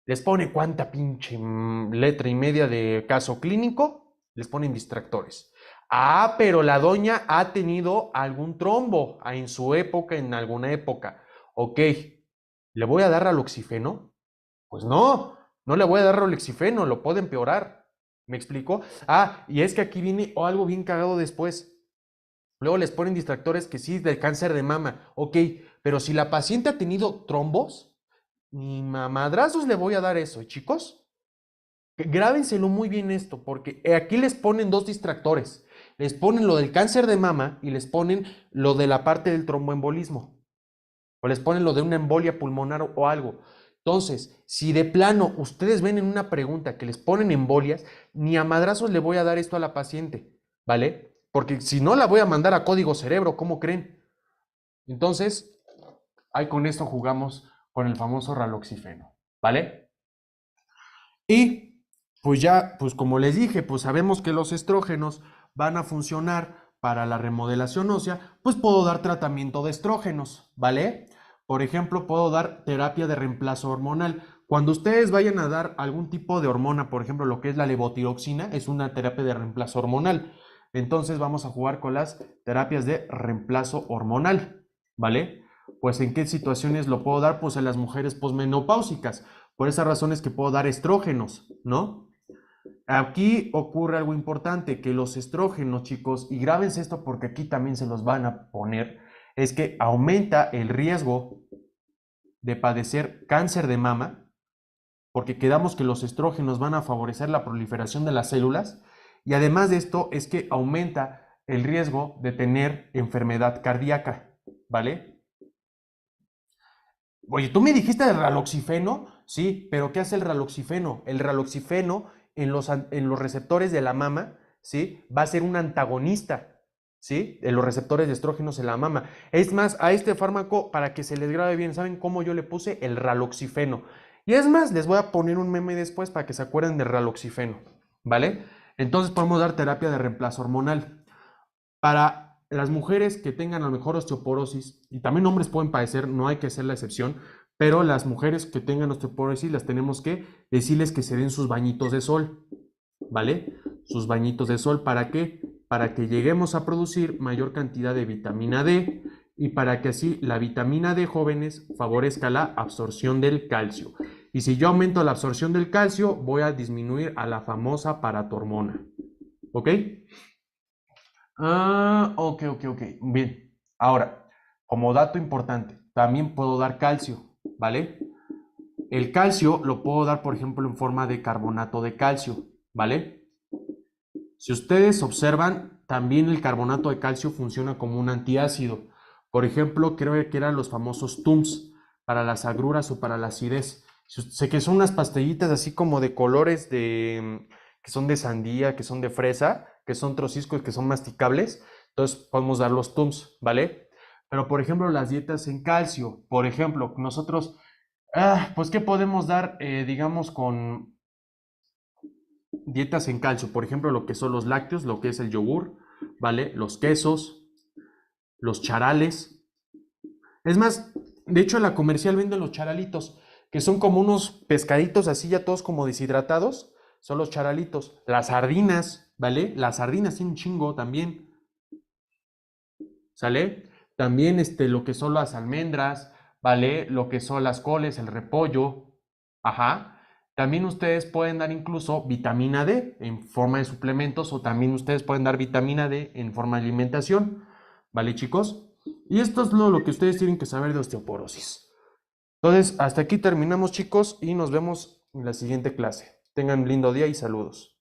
Les pone cuánta pinche letra y media de caso clínico, les ponen distractores. Ah, pero la doña ha tenido algún trombo en su época, en alguna época. Ok, ¿le voy a dar raloxifeno? Pues no, no le voy a dar raloxifeno, lo puede empeorar. ¿Me explico? Ah, y es que aquí viene algo bien cagado después. Luego les ponen distractores que sí, del cáncer de mama. Ok, pero si la paciente ha tenido trombos, ni mamadrazos le voy a dar eso, chicos. Grábenselo muy bien esto, porque aquí les ponen dos distractores. Les ponen lo del cáncer de mama y les ponen lo de la parte del tromboembolismo. O les ponen lo de una embolia pulmonar o algo. Entonces, si de plano ustedes ven en una pregunta que les ponen embolias, ni a madrazos le voy a dar esto a la paciente, ¿vale? Porque si no la voy a mandar a código cerebro, ¿cómo creen? Entonces, ahí con esto jugamos con el famoso raloxifeno, ¿vale? Y pues ya, pues como les dije, pues sabemos que los estrógenos van a funcionar para la remodelación ósea, pues puedo dar tratamiento de estrógenos, ¿vale? Por ejemplo, puedo dar terapia de reemplazo hormonal. Cuando ustedes vayan a dar algún tipo de hormona, por ejemplo, lo que es la levotiroxina, es una terapia de reemplazo hormonal. Entonces vamos a jugar con las terapias de reemplazo hormonal, ¿vale? Pues en qué situaciones lo puedo dar, pues en las mujeres posmenopáusicas. Por esas razones que puedo dar estrógenos, ¿no? Aquí ocurre algo importante, que los estrógenos, chicos, y grábense esto porque aquí también se los van a poner, es que aumenta el riesgo de padecer cáncer de mama, porque quedamos que los estrógenos van a favorecer la proliferación de las células, y además de esto es que aumenta el riesgo de tener enfermedad cardíaca, ¿vale? Oye, tú me dijiste del raloxifeno, sí, pero ¿qué hace el raloxifeno? El raloxifeno en los receptores de la mama, ¿sí? Va a ser un antagonista, ¿sí? En los receptores de estrógenos en la mama. Es más, a este fármaco, para que se les grabe bien, ¿saben cómo yo le puse? El raloxifeno. Y es más, les voy a poner un meme después para que se acuerden del raloxifeno, ¿vale? Entonces podemos dar terapia de reemplazo hormonal. Para las mujeres que tengan a lo mejor osteoporosis, y también hombres pueden padecer, no hay que hacer la excepción, pero las mujeres que tengan osteoporosis las tenemos que decirles que se den sus bañitos de sol, ¿vale? Sus bañitos de sol, ¿para qué? Para que lleguemos a producir mayor cantidad de vitamina D y para que así la vitamina D, jóvenes, favorezca la absorción del calcio. Y si yo aumento la absorción del calcio, voy a disminuir a la famosa paratormona, ¿ok? Ok. Bien. Ahora, como dato importante, también puedo dar calcio, ¿vale? El calcio lo puedo dar, por ejemplo, en forma de carbonato de calcio, ¿vale? Si ustedes observan, también el carbonato de calcio funciona como un antiácido. Por ejemplo, creo que eran los famosos TUMS para las agruras o para la acidez. Sé que son unas pastillitas así como de colores que son de sandía, que son de fresa, que son trociscos, que son masticables. Entonces podemos dar los TUMS, ¿vale? Pero por ejemplo, las dietas en calcio, por ejemplo, nosotros, pues ¿qué podemos dar, digamos, con dietas en calcio? Por ejemplo, lo que son los lácteos, lo que es el yogur, ¿vale? Los quesos, los charales. Es más, de hecho, en la comercial venden los charalitos, que son como unos pescaditos así ya todos como deshidratados. Son los charalitos. Las sardinas, ¿vale? Las sardinas tienen un chingo también, ¿sale? También lo que son las almendras, ¿vale? Lo que son las coles, el repollo, ajá. También ustedes pueden dar incluso vitamina D en forma de suplementos o también ustedes pueden dar vitamina D en forma de alimentación, ¿vale, chicos? Y esto es lo que ustedes tienen que saber de osteoporosis. Entonces, hasta aquí terminamos, chicos, y nos vemos en la siguiente clase. Tengan un lindo día y saludos.